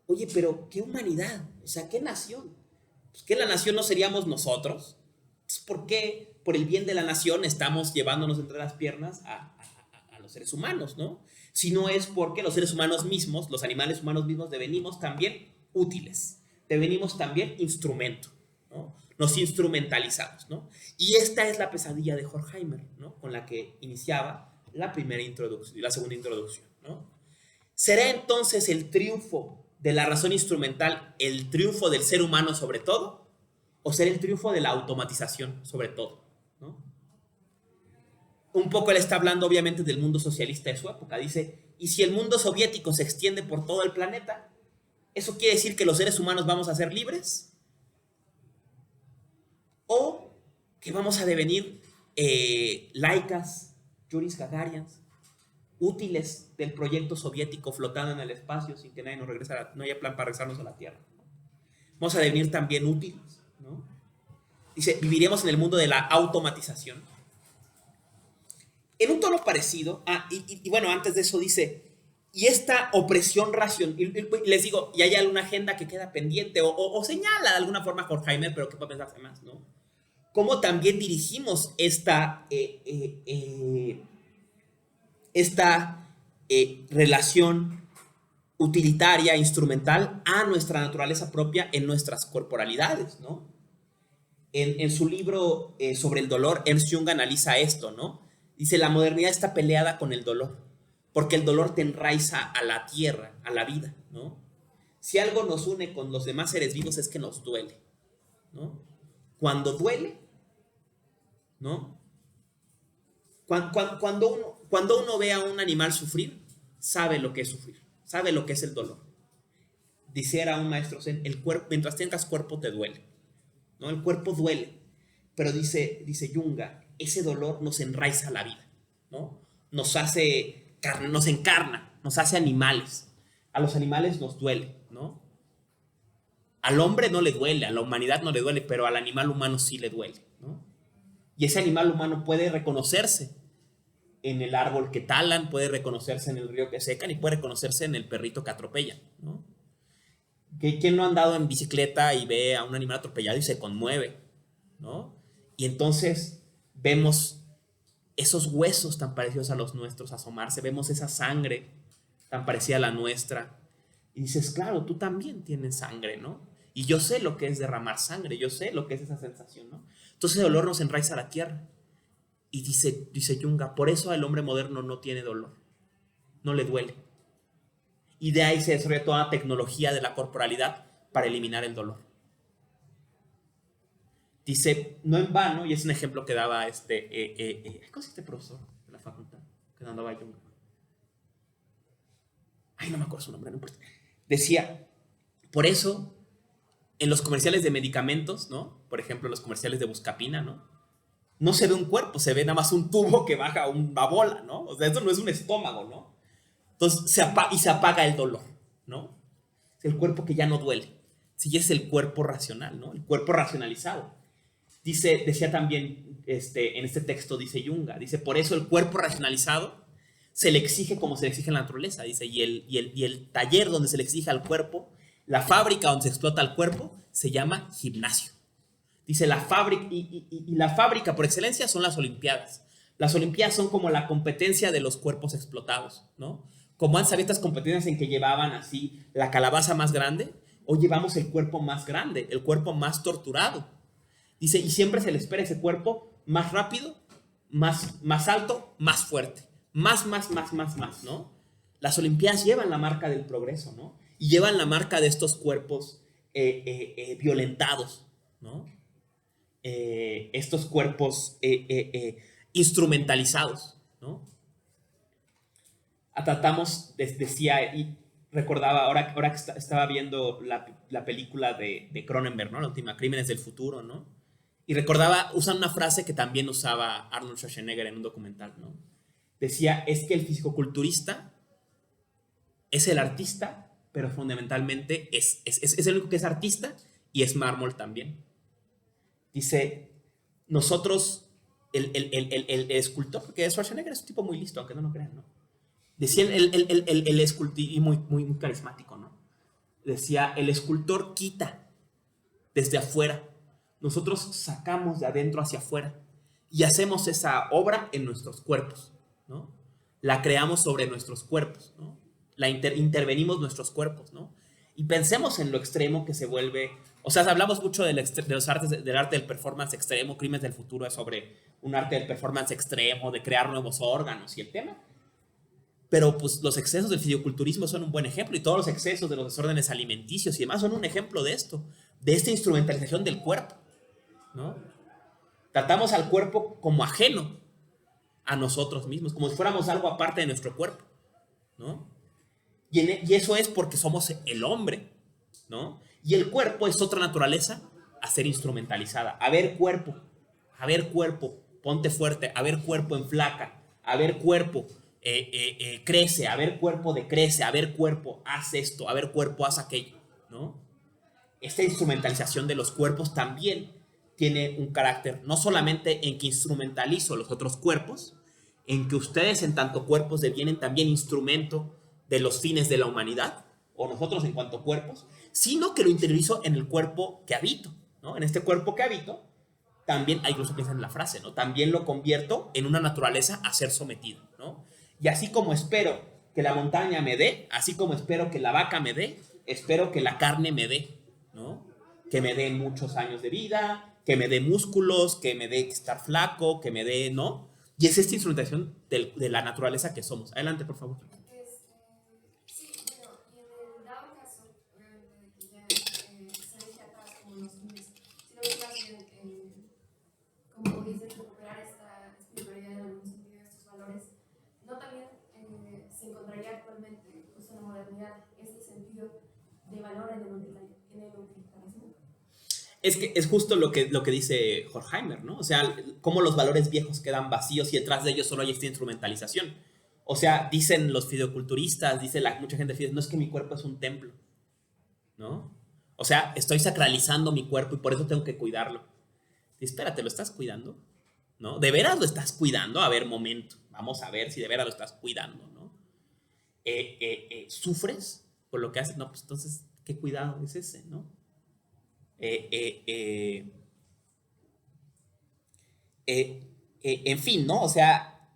Oye, pero ¿qué humanidad? O sea, ¿qué nación? Pues que la nación no seríamos nosotros. Pues, ¿por qué por el bien de la nación estamos llevándonos entre las piernas a los seres humanos, ¿no? Sino es porque los seres humanos mismos, los animales humanos mismos, devenimos también útiles, devenimos también instrumento, ¿no? Nos instrumentalizamos, ¿no? Y esta es la pesadilla de Horkheimer, ¿no? Con la que iniciaba la primera introducción y la segunda introducción, ¿no? ¿Será entonces el triunfo de la razón instrumental el triunfo del ser humano sobre todo? ¿O será el triunfo de la automatización sobre todo, ¿no? Un poco él está hablando obviamente del mundo socialista de su época. Dice, ¿y si el mundo soviético se extiende por todo el planeta? ¿Eso quiere decir que los seres humanos vamos a ser libres? ¿O que vamos a devenir laicas, Yuris Gagarians, útiles del proyecto soviético flotando en el espacio sin que nadie nos regrese, no haya plan para regresarnos a la Tierra? Vamos a devenir también útiles, ¿no? Dice, viviremos en el mundo de la automatización. En un tono parecido, y bueno, antes de eso dice, y esta opresión racional, y les digo, y hay alguna agenda que queda pendiente, o señala de alguna forma Horkheimer, pero que puede pensarse más, ¿no? Cómo también dirigimos esta relación utilitaria, instrumental, a nuestra naturaleza propia en nuestras corporalidades, ¿no? En su libro sobre el dolor, Ernst Jung analiza esto, ¿no? Dice, la modernidad está peleada con el dolor, porque el dolor te enraiza a la tierra, a la vida, ¿no? Si algo nos une con los demás seres vivos es que nos duele, ¿no? Cuando duele, ¿no? Cuando uno ve a un animal sufrir, sabe lo que es sufrir, sabe lo que es el dolor. Dice era un maestro zen, el cuerpo, mientras tengas cuerpo te duele, ¿no? El cuerpo duele, pero dice Junga, ese dolor nos enraiza a la vida, ¿no? Nos hace carne, nos encarna, nos hace animales. A los animales nos duele, ¿no? Al hombre no le duele, a la humanidad no le duele, pero al animal humano sí le duele, ¿no? Y ese animal humano puede reconocerse en el árbol que talan, puede reconocerse en el río que secan y puede reconocerse en el perrito que atropellan, ¿no? ¿Quién no ha andado en bicicleta y ve a un animal atropellado y se conmueve, ¿no? Y entonces vemos esos huesos tan parecidos a los nuestros asomarse, vemos esa sangre tan parecida a la nuestra y dices, claro, tú también tienes sangre, ¿no? Y yo sé lo que es derramar sangre, yo sé lo que es esa sensación, ¿no? Entonces el dolor nos enraiza a la tierra. Y dice Junga, por eso el hombre moderno no tiene dolor, no le duele. Y de ahí se desarrolla toda la tecnología de la corporalidad para eliminar el dolor. Dice, no en vano, y es un ejemplo que daba ¿cómo es este profesor de la facultad que daba Junga? Ay, no me acuerdo su nombre, no importa. Decía, por eso, en los comerciales de medicamentos, ¿no? Por ejemplo, los comerciales de Buscapina, ¿no? No se ve un cuerpo, se ve nada más un tubo que baja una bola, ¿no? O sea, esto no es un estómago, ¿no? Entonces, se apaga el dolor, ¿no? Es el cuerpo que ya no duele. Sí, es el cuerpo racional, ¿no? El cuerpo racionalizado. Decía también, en este texto, dice Junga, dice, por eso el cuerpo racionalizado se le exige como se le exige en la naturaleza, dice, y el taller donde se le exige al cuerpo, la fábrica donde se explota al cuerpo, se llama gimnasio. Dice, la fábrica, y la fábrica por excelencia son las Olimpiadas. Las Olimpiadas son como la competencia de los cuerpos explotados, ¿no? Como han sabido estas competencias en que llevaban así la calabaza más grande, hoy llevamos el cuerpo más grande, el cuerpo más torturado. Dice, y siempre se le espera ese cuerpo más rápido, más alto, más fuerte. Más, ¿no? Las Olimpiadas llevan la marca del progreso, ¿no? Y llevan la marca de estos cuerpos violentados, ¿no? Estos cuerpos instrumentalizados, ¿no? Tratamos, decía, y recordaba, ahora que estaba viendo la película de Cronenberg, ¿no? La última, Crímenes del Futuro, ¿no? Y recordaba, usan una frase que también usaba Arnold Schwarzenegger en un documental, ¿no? Decía, es que el fisicoculturista es el artista, pero fundamentalmente es el único que es artista y es mármol también. Dice, nosotros, el escultor, porque Schwarzenegger es un tipo muy listo, aunque no lo crean, ¿no? Decía el escultor, y muy carismático, ¿no? Decía, el escultor quita desde afuera, nosotros sacamos de adentro hacia afuera. y hacemos esa obra en nuestros cuerpos, ¿no? La creamos sobre nuestros cuerpos, ¿no? Intervenimos nuestros cuerpos, ¿no? Y pensemos en lo extremo que se vuelve. O sea, hablamos mucho de los artes, del arte del performance extremo. Crímenes del Futuro es sobre un arte del performance extremo, de crear nuevos órganos y el tema. Pero pues los excesos del fisiculturismo son un buen ejemplo, y todos los excesos de los desórdenes alimenticios y demás son un ejemplo de esto, de esta instrumentalización del cuerpo, ¿no? Tratamos al cuerpo como ajeno a nosotros mismos, como si fuéramos algo aparte de nuestro cuerpo, ¿no? Y eso es porque somos el hombre, ¿no? Y el cuerpo es otra naturaleza a ser instrumentalizada. A ver cuerpo, ponte fuerte, a ver cuerpo enflaca, a ver cuerpo, crece, a ver cuerpo decrece, a ver cuerpo haz esto, a ver cuerpo haz aquello, ¿no? Esta instrumentalización de los cuerpos también tiene un carácter no solamente en que instrumentalizo los otros cuerpos, en que ustedes en tanto cuerpos devienen también instrumento de los fines de la humanidad, o nosotros en cuanto cuerpos, sino que lo interiorizo en el cuerpo que habito, ¿no? En este cuerpo que habito, también, incluso piensan en la frase, ¿no? También lo convierto en una naturaleza a ser sometido, ¿no? Y así como espero que la montaña me dé, así como espero que la vaca me dé, espero que la carne me dé, ¿no? Que me dé muchos años de vida, que me dé músculos, que me dé estar flaco, que me dé, ¿no? Y es esta instrumentación de la naturaleza que somos. Adelante, por favor. Sí, bueno, y en el dado caso, obviamente, de que ya se deje atrás como los fines, sino que más bien, como dices, recuperar esta espiritualidad en algún sentido, estos valores, ¿no también se encontraría actualmente, pues, en la modernidad, este sentido de valor en el utilitarismo? Es que es justo lo que dice Horkheimer, ¿no? O sea, cómo los valores viejos quedan vacíos y detrás de ellos solo hay esta instrumentalización. O sea, dicen los fideoculturistas, dice mucha gente fide, no es que mi cuerpo es un templo, ¿no? O sea, estoy sacralizando mi cuerpo y por eso tengo que cuidarlo. Y espérate, ¿lo estás cuidando? ¿No? ¿De veras lo estás cuidando? A ver, momento, vamos a ver si de veras lo estás cuidando, ¿no? ¿Sufres por lo que haces? No, pues entonces, ¿qué cuidado es ese, no? En fin, ¿no? O sea,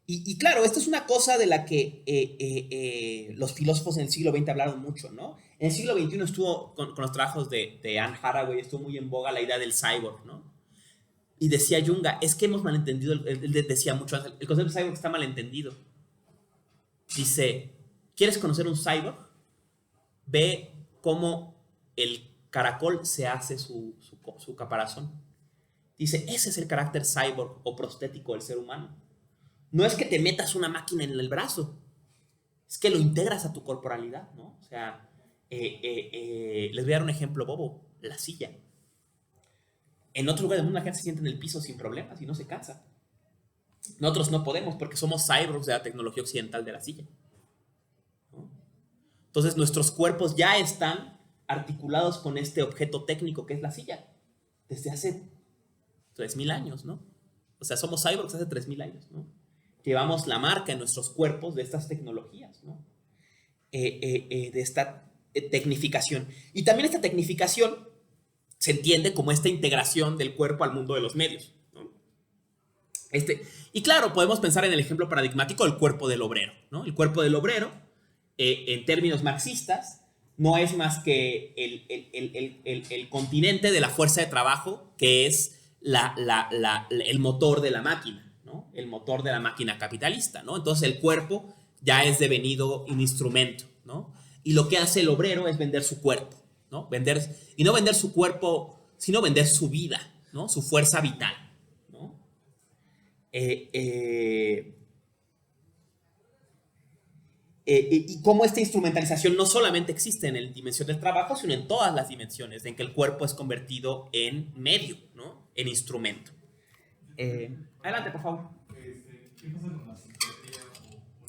y claro, esto es una cosa de la que los filósofos en el siglo XX hablaron mucho, ¿no? En el siglo XXI estuvo, con los trabajos de Anne Hathaway, estuvo muy en boga la idea del cyborg, ¿no? Y decía Junga, es que hemos malentendido, él decía mucho, el concepto de cyborg está malentendido. Dice, ¿quieres conocer un cyborg? Ve cómo el caracol se hace su caparazón. Dice, ese es el carácter cyborg o prostético del ser humano. No es que te metas una máquina en el brazo, es que lo integras a tu corporalidad, ¿no? O sea, les voy a dar un ejemplo bobo, la silla. En otro lugar del mundo la gente se sienta en el piso sin problemas y no se cansa. Nosotros no podemos porque somos cyborgs de la tecnología occidental de la silla, ¿no? Entonces nuestros cuerpos ya están articulados con este objeto técnico que es la silla desde hace 3000 años, ¿no? O sea, somos cyborgs hace 3000 años, ¿no? Llevamos la marca en nuestros cuerpos de estas tecnologías, ¿no? De esta tecnificación. Y también esta tecnificación se entiende como esta integración del cuerpo al mundo de los medios, ¿no? Y claro, podemos pensar en el ejemplo paradigmático del cuerpo del obrero, ¿no? El cuerpo del obrero, en términos marxistas, no es más que el continente de la fuerza de trabajo, que es el motor de la máquina, ¿no? El motor de la máquina capitalista, ¿no? Entonces el cuerpo ya es devenido un instrumento, ¿no? Y lo que hace el obrero es vender su cuerpo, ¿no? Y no vender su cuerpo, sino vender su vida, ¿no? Su fuerza vital, ¿no? Y cómo esta instrumentalización no solamente existe en la dimensión del trabajo, sino en todas las dimensiones, en que el cuerpo es convertido en medio, ¿no? En instrumento. Adelante, por favor. ¿Qué pasa con la psiquiatría o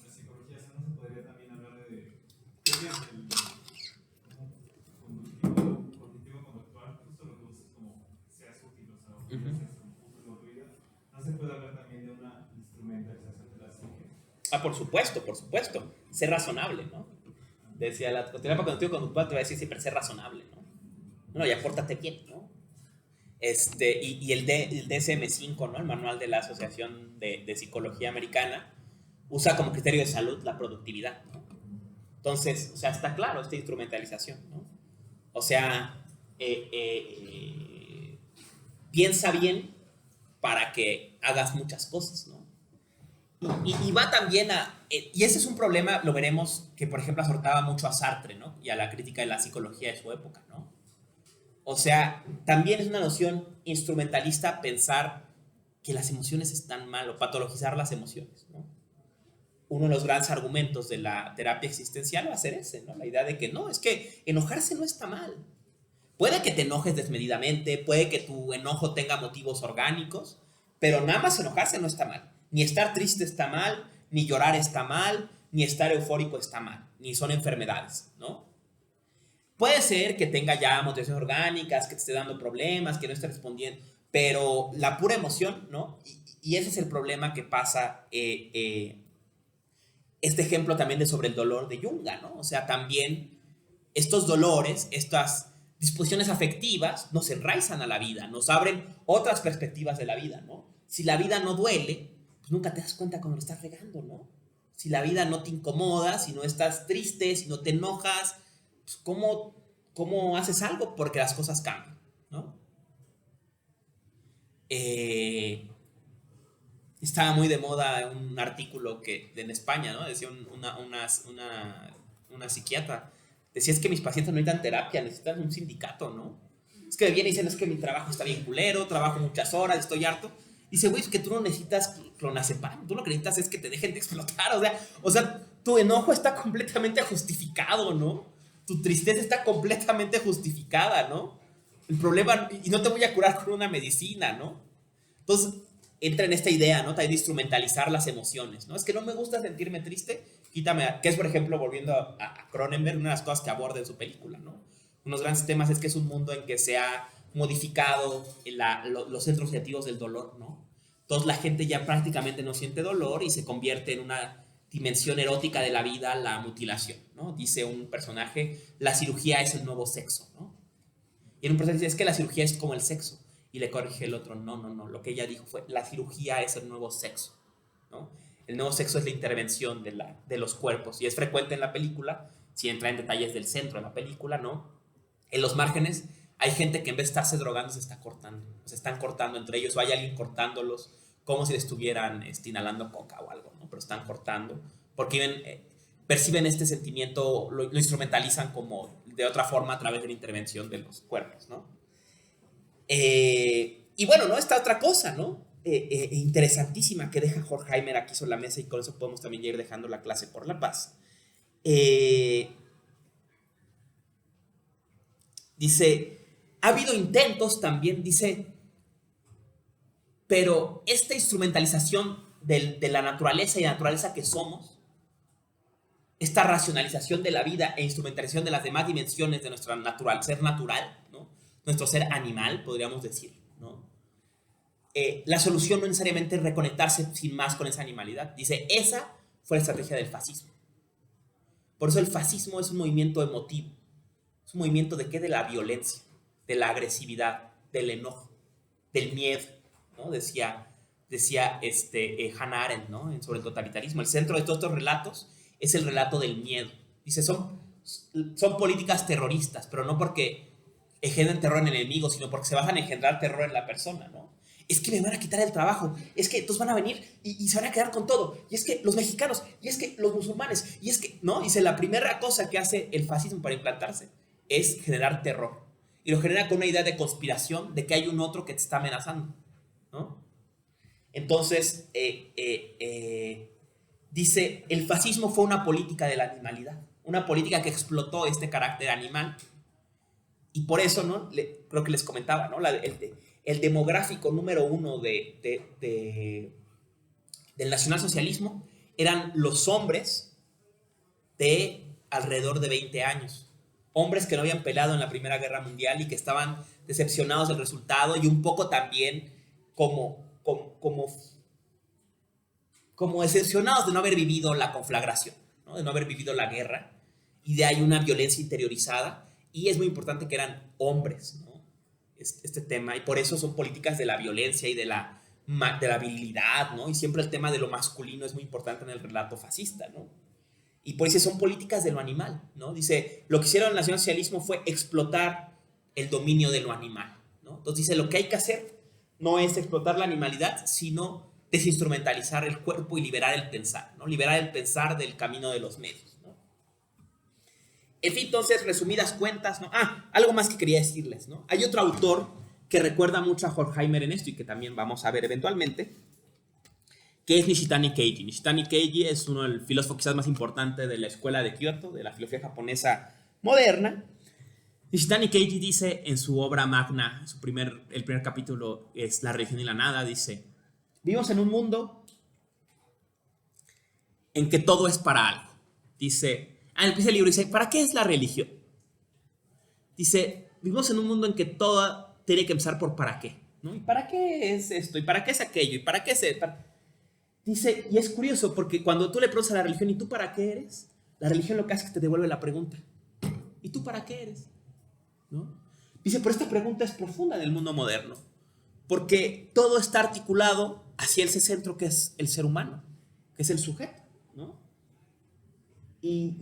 la psicología? ¿No se podría también hablar de qué es el cognitivo-conductual? Justo lo que buscas es como seas útil, o sea, o seas útil con tu vida. ¿No se puede hablar también de una instrumentalización de la psique? Por supuesto. Ser razonable, ¿no? Decía la terapia cognitivo-conductual, te va a decir siempre ser razonable, ¿no? Bueno, y apórtate bien, ¿no? Y el DSM-5, ¿no? El manual de la Asociación de Psicología Americana, usa como criterio de salud la productividad, ¿no? Entonces, o sea, está claro esta instrumentalización, ¿no? O sea, piensa bien para que hagas muchas cosas, ¿no? Y va también y ese es un problema, lo veremos, que por ejemplo azortaba mucho a Sartre, ¿no? Y a la crítica de la psicología de su época, ¿no? O sea, también es una noción instrumentalista pensar que las emociones están mal o patologizar las emociones, ¿no? Uno de los grandes argumentos de la terapia existencial va a ser ese, ¿no? La idea de que no, es que enojarse no está mal. Puede que te enojes desmedidamente, puede que tu enojo tenga motivos orgánicos, pero nada más enojarse no está mal. Ni estar triste está mal, ni llorar está mal, ni estar eufórico está mal, ni son enfermedades, ¿no? Puede ser que tenga ya motivaciones orgánicas, que te esté dando problemas, que no esté respondiendo, pero la pura emoción, ¿no? Y ese es el problema que pasa, este ejemplo también de sobre el dolor de Junga, ¿no? O sea, también estos dolores, estas disposiciones afectivas nos enraizan a la vida, nos abren otras perspectivas de la vida, ¿no? Si la vida no duele, pues nunca te das cuenta cuando lo estás regando, ¿no? Si la vida no te incomoda, si no estás triste, si no te enojas, pues ¿cómo haces algo? Porque las cosas cambian, ¿no? Estaba muy de moda un artículo en España, ¿no? Decía una psiquiatra, decía, es que mis pacientes no necesitan terapia, necesitan un sindicato, ¿no? Es que me vienen diciendo, es que mi trabajo está bien culero, trabajo muchas horas, estoy harto. Dice, güey, es que tú no necesitas clonazepam, tú lo que necesitas es que te dejen de explotar, o sea, tu enojo está completamente justificado, ¿no? Tu tristeza está completamente justificada, ¿no? El problema, y no te voy a curar con una medicina, ¿no? Entonces, entra en esta idea, ¿no? También de instrumentalizar las emociones, ¿no? Es que no me gusta sentirme triste, quítame, que es, por ejemplo, volviendo a Cronenberg, una de las cosas que aborda en su película, ¿no? Unos grandes temas es que es un mundo en que se ha modificado los centros creativos del dolor, ¿no? Entonces la gente ya prácticamente no siente dolor y se convierte en una dimensión erótica de la vida la mutilación, ¿no? Dice un personaje, la cirugía es el nuevo sexo, ¿no? Y en un personaje dice, es que la cirugía es como el sexo. Y le corrige el otro, no, lo que ella dijo fue, la cirugía es el nuevo sexo, ¿no? El nuevo sexo es la intervención de los cuerpos, y es frecuente en la película, si entra en detalles del centro de la película, ¿no? En los márgenes hay gente que en vez de estarse drogando se está cortando, se están cortando entre ellos, o hay alguien cortándolos como si le estuvieran inhalando coca o algo, ¿no? Pero están cortando, porque perciben este sentimiento, lo instrumentalizan como de otra forma a través de la intervención de los cuerpos, ¿no? Y bueno, ¿no? Esta otra cosa, ¿no? Interesantísima que deja Horkheimer aquí sobre la mesa, y con eso podemos también ir dejando la clase por la paz. Dice, ha habido intentos también, dice, pero esta instrumentalización de la naturaleza y la naturaleza que somos, esta racionalización de la vida e instrumentalización de las demás dimensiones de nuestro ser natural, ¿no? Nuestro ser animal, podríamos decir, ¿no? La solución no necesariamente es reconectarse sin más con esa animalidad. Dice, esa fue la estrategia del fascismo. Por eso el fascismo es un movimiento emotivo. Es un movimiento de ¿qué? De la violencia, de la agresividad, del enojo, del miedo, ¿no? Decía Hannah Arendt, ¿no? Sobre el totalitarismo. El centro de todos estos relatos es el relato del miedo. Dice, son políticas terroristas, pero no porque engendran terror en el enemigo, sino porque se basan en engendrar terror en la persona, ¿no? Es que me van a quitar el trabajo, es que entonces van a venir y se van a quedar con todo, y es que los mexicanos, y es que los musulmanes, y es que, ¿no? Dice, la primera cosa que hace el fascismo para implantarse es generar terror, y lo genera con una idea de conspiración, de que hay un otro que te está amenazando, ¿no? Entonces, dice, el fascismo fue una política de la animalidad, una política que explotó este carácter animal, y por eso, ¿no? Creo que les comentaba, ¿no? El demográfico número uno del nacionalsocialismo eran los hombres de alrededor de 20 años. Hombres que no habían peleado en la Primera Guerra Mundial y que estaban decepcionados del resultado, y un poco también como decepcionados de no haber vivido la conflagración, ¿no? De no haber vivido la guerra, y de ahí una violencia interiorizada. Y es muy importante que eran hombres, ¿no? este tema, y por eso son políticas de la violencia y de la virilidad, ¿no? Y siempre el tema de lo masculino es muy importante en el relato fascista, ¿no? Y por eso son políticas de lo animal, ¿no? Dice, lo que hicieron el nacionalsocialismo fue explotar el dominio de lo animal, ¿no? Entonces dice, lo que hay que hacer no es explotar la animalidad, sino desinstrumentalizar el cuerpo y liberar el pensar, ¿no? Liberar el pensar del camino de los medios, ¿no? En fin, entonces, resumidas cuentas, ¿no? Algo más que quería decirles, ¿no? Hay otro autor que recuerda mucho a Horkheimer en esto y que también vamos a ver eventualmente, que es Nishitani Keiji. Nishitani Keiji es uno del filósofo quizás más importante de la escuela de Kyoto, de la filosofía japonesa moderna. Nishitani Keiji dice en su obra magna, el primer capítulo es La religión y la nada, dice, vivimos en un mundo en que todo es para algo. Dice, empieza el libro y dice, ¿para qué es la religión? Dice, vivimos en un mundo en que todo tiene que empezar por ¿para qué? ¿No? ¿Y para qué es esto? ¿Y para qué es aquello? ¿Y para qué es esto? Dice, y es curioso porque cuando tú le preguntas a la religión, ¿y tú para qué eres? La religión lo que hace es que te devuelve la pregunta. ¿Y tú para qué eres? ¿No? Dice, pero esta pregunta es profunda en el mundo moderno, porque todo está articulado hacia ese centro que es el ser humano, que es el sujeto, ¿no? Y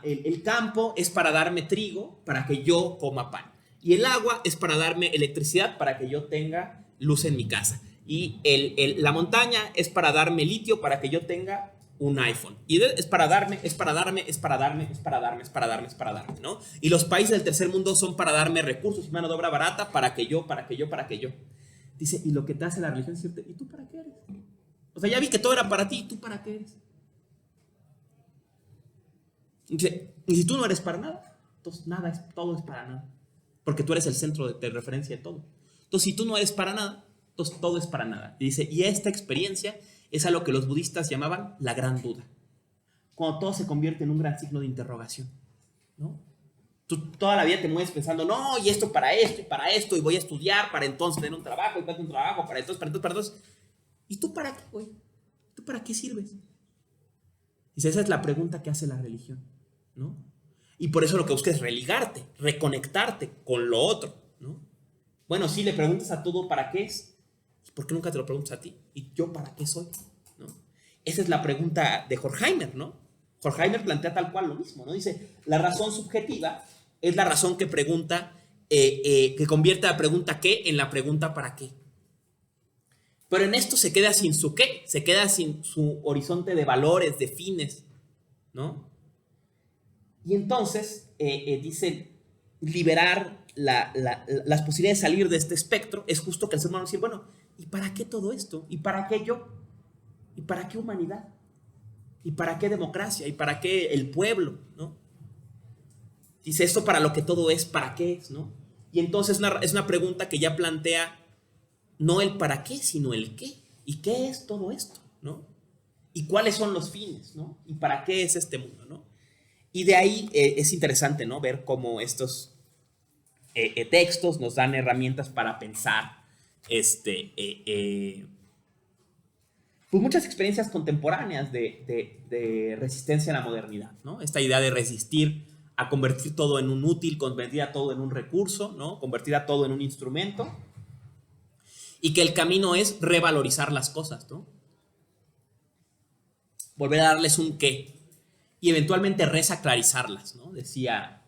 el campo es para darme trigo para que yo coma pan. Y el agua es para darme electricidad para que yo tenga luz en mi casa. Y la montaña es para darme litio para que yo tenga un iPhone. Y es para darme, ¿no? Y los países del tercer mundo son para darme recursos y mano de obra barata para que yo. Dice, y lo que te hace la religión es decirte, ¿y tú para qué eres? O sea, ya vi que todo era para ti, ¿y tú para qué eres? Dice, y si tú no eres para nada, entonces todo es para nada. Porque tú eres el centro de referencia de todo. Entonces, si tú no eres para nada, entonces todo es para nada. Y dice, y esta experiencia es a lo que los budistas llamaban la gran duda. Cuando todo se convierte en un gran signo de interrogación, ¿no? Tú toda la vida te mueves pensando, no, y esto, y voy a estudiar para entonces tener un trabajo, y para un trabajo, para entonces. ¿Y tú para qué, güey? ¿Tú para qué sirves? Dice, esa es la pregunta que hace la religión, ¿no? Y por eso lo que busca es religarte, reconectarte con lo otro, ¿no? Bueno, si le preguntas a todo para qué es, ¿por qué nunca te lo preguntas a ti? ¿Y yo para qué soy? ¿No? Esa es la pregunta de Horkheimer, ¿no? Horkheimer plantea tal cual lo mismo, ¿no? Dice, la razón subjetiva es la razón que pregunta, que convierte la pregunta ¿qué? En la pregunta ¿para qué? Pero en esto se queda sin su qué, se queda sin su horizonte de valores, de fines, ¿no? Y entonces, dice, liberar las posibilidades de salir de este espectro es justo que el ser humano dice, bueno, ¿y para qué todo esto? ¿Y para qué yo? ¿Y para qué humanidad? ¿Y para qué democracia? ¿Y para qué el pueblo? ¿No? Dice, esto para lo que todo es, ¿para qué es? ¿No? Y entonces es una pregunta que ya plantea no el para qué, sino el qué. ¿Y qué es todo esto? ¿No? ¿Y cuáles son los fines? ¿No? ¿Y para qué es este mundo? ¿No? Y de ahí es interesante, ¿no? Ver cómo estos textos nos dan herramientas para pensar pues muchas experiencias contemporáneas de resistencia a la modernidad, ¿no? Esta idea de resistir a convertir todo en un útil, convertir a todo en un recurso, ¿no? Convertir a todo en un instrumento, y que el camino es revalorizar las cosas, ¿no? Volver a darles un qué, y eventualmente resacralizarlas, ¿no? Decía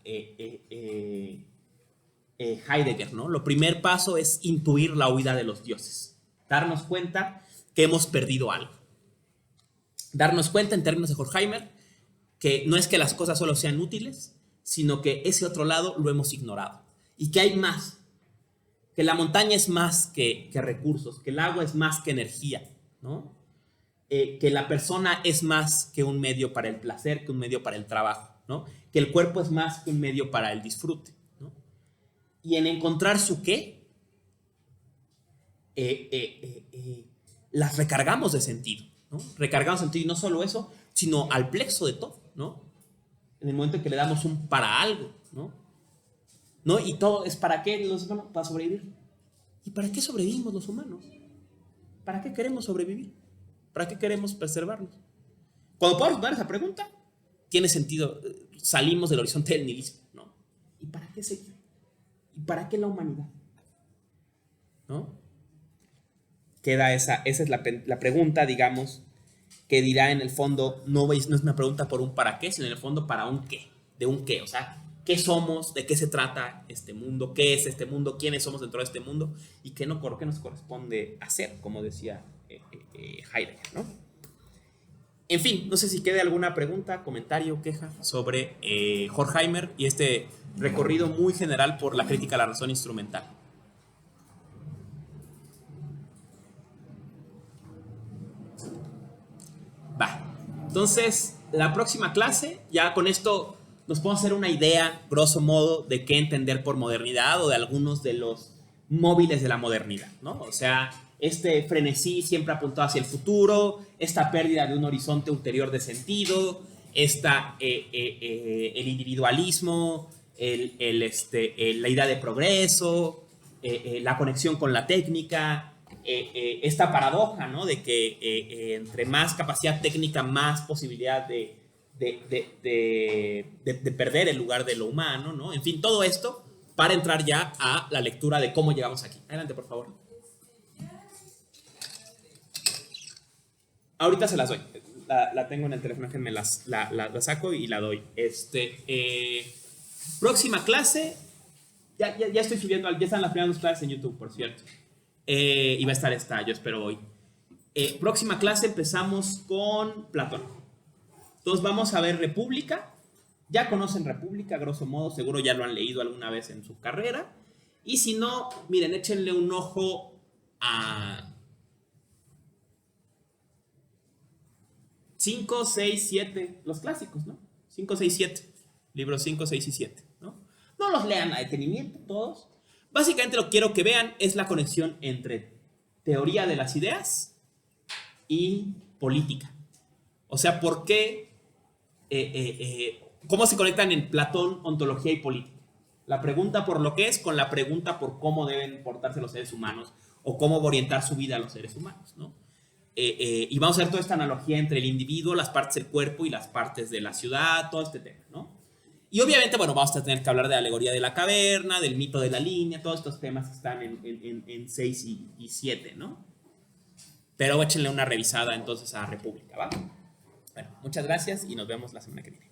Heidegger, ¿no? Lo primer paso es intuir la huida de los dioses, darnos cuenta que hemos perdido algo. Darnos cuenta, en términos de Horkheimer, que no es que las cosas solo sean útiles, sino que ese otro lado lo hemos ignorado. Y que hay más. Que la montaña es más que recursos, que el agua es más que energía, ¿no? Que la persona es más que un medio para el placer, que un medio para el trabajo, ¿no? Que el cuerpo es más que un medio para el disfrute, ¿no? Y en encontrar su qué, las recargamos de sentido, ¿no? Recargamos de sentido, y no solo eso, sino al plexo de todo, ¿no? En el momento en que le damos un para algo, ¿no? ¿No? Y todo es para qué los humanos, para sobrevivir. ¿Y para qué sobrevivimos los humanos? ¿Para qué queremos sobrevivir? ¿Para qué queremos preservarnos? Cuando podamos responder esa pregunta, tiene sentido, salimos del horizonte del nihilismo, ¿no? ¿Y para qué seguir? ¿Y para qué la humanidad? ¿no? Queda esa es la pregunta, digamos, que dirá en el fondo, no es una pregunta por un para qué, sino en el fondo para un qué, de un qué, o sea, qué somos, de qué se trata este mundo, qué es este mundo, quiénes somos dentro de este mundo y qué nos corresponde hacer, como decía Heidegger, ¿no? En fin, no sé si quede alguna pregunta, comentario, queja sobre Horkheimer y este recorrido muy general por la crítica a la razón instrumental. Va. Entonces, la próxima clase, ya con esto nos podemos hacer una idea, grosso modo, de qué entender por modernidad o de algunos de los móviles de la modernidad, ¿no? O sea, este frenesí siempre apuntado hacia el futuro, esta pérdida de un horizonte ulterior de sentido, el individualismo, la idea de progreso, la conexión con la técnica, esta paradoja, ¿no? De que entre más capacidad técnica, más posibilidad de perder el lugar de lo humano, ¿no? En fin, todo esto para entrar ya a la lectura de cómo llegamos aquí. Adelante, por favor. Ahorita se las doy. La tengo en el teléfono, que me la saco y la doy. Próxima clase. Ya estoy subiendo, ya están las primeras dos clases en YouTube, por cierto. Y va a estar esta, yo espero hoy. Próxima clase empezamos con Platón. Entonces vamos a ver República. Ya conocen República, grosso modo, seguro ya lo han leído alguna vez en su carrera. Y si no, miren, échenle un ojo a 5, 6, 7, los clásicos, ¿no? 5, 6, 7. Libros 5, 6 y 7, ¿no? No los lean a detenimiento todos. Básicamente lo que quiero que vean es la conexión entre teoría de las ideas y política. O sea, ¿por qué? ¿Cómo se conectan en Platón ontología y política? La pregunta por lo que es con la pregunta por cómo deben portarse los seres humanos o cómo orientar su vida a los seres humanos, ¿no? Y vamos a ver toda esta analogía entre el individuo, las partes del cuerpo y las partes de la ciudad, todo este tema, ¿no? Y obviamente, bueno, vamos a tener que hablar de la alegoría de la caverna, del mito de la línea, todos estos temas que están en 6 y 7, ¿no? Pero échenle una revisada entonces a República, ¿va? Bueno, muchas gracias y nos vemos la semana que viene.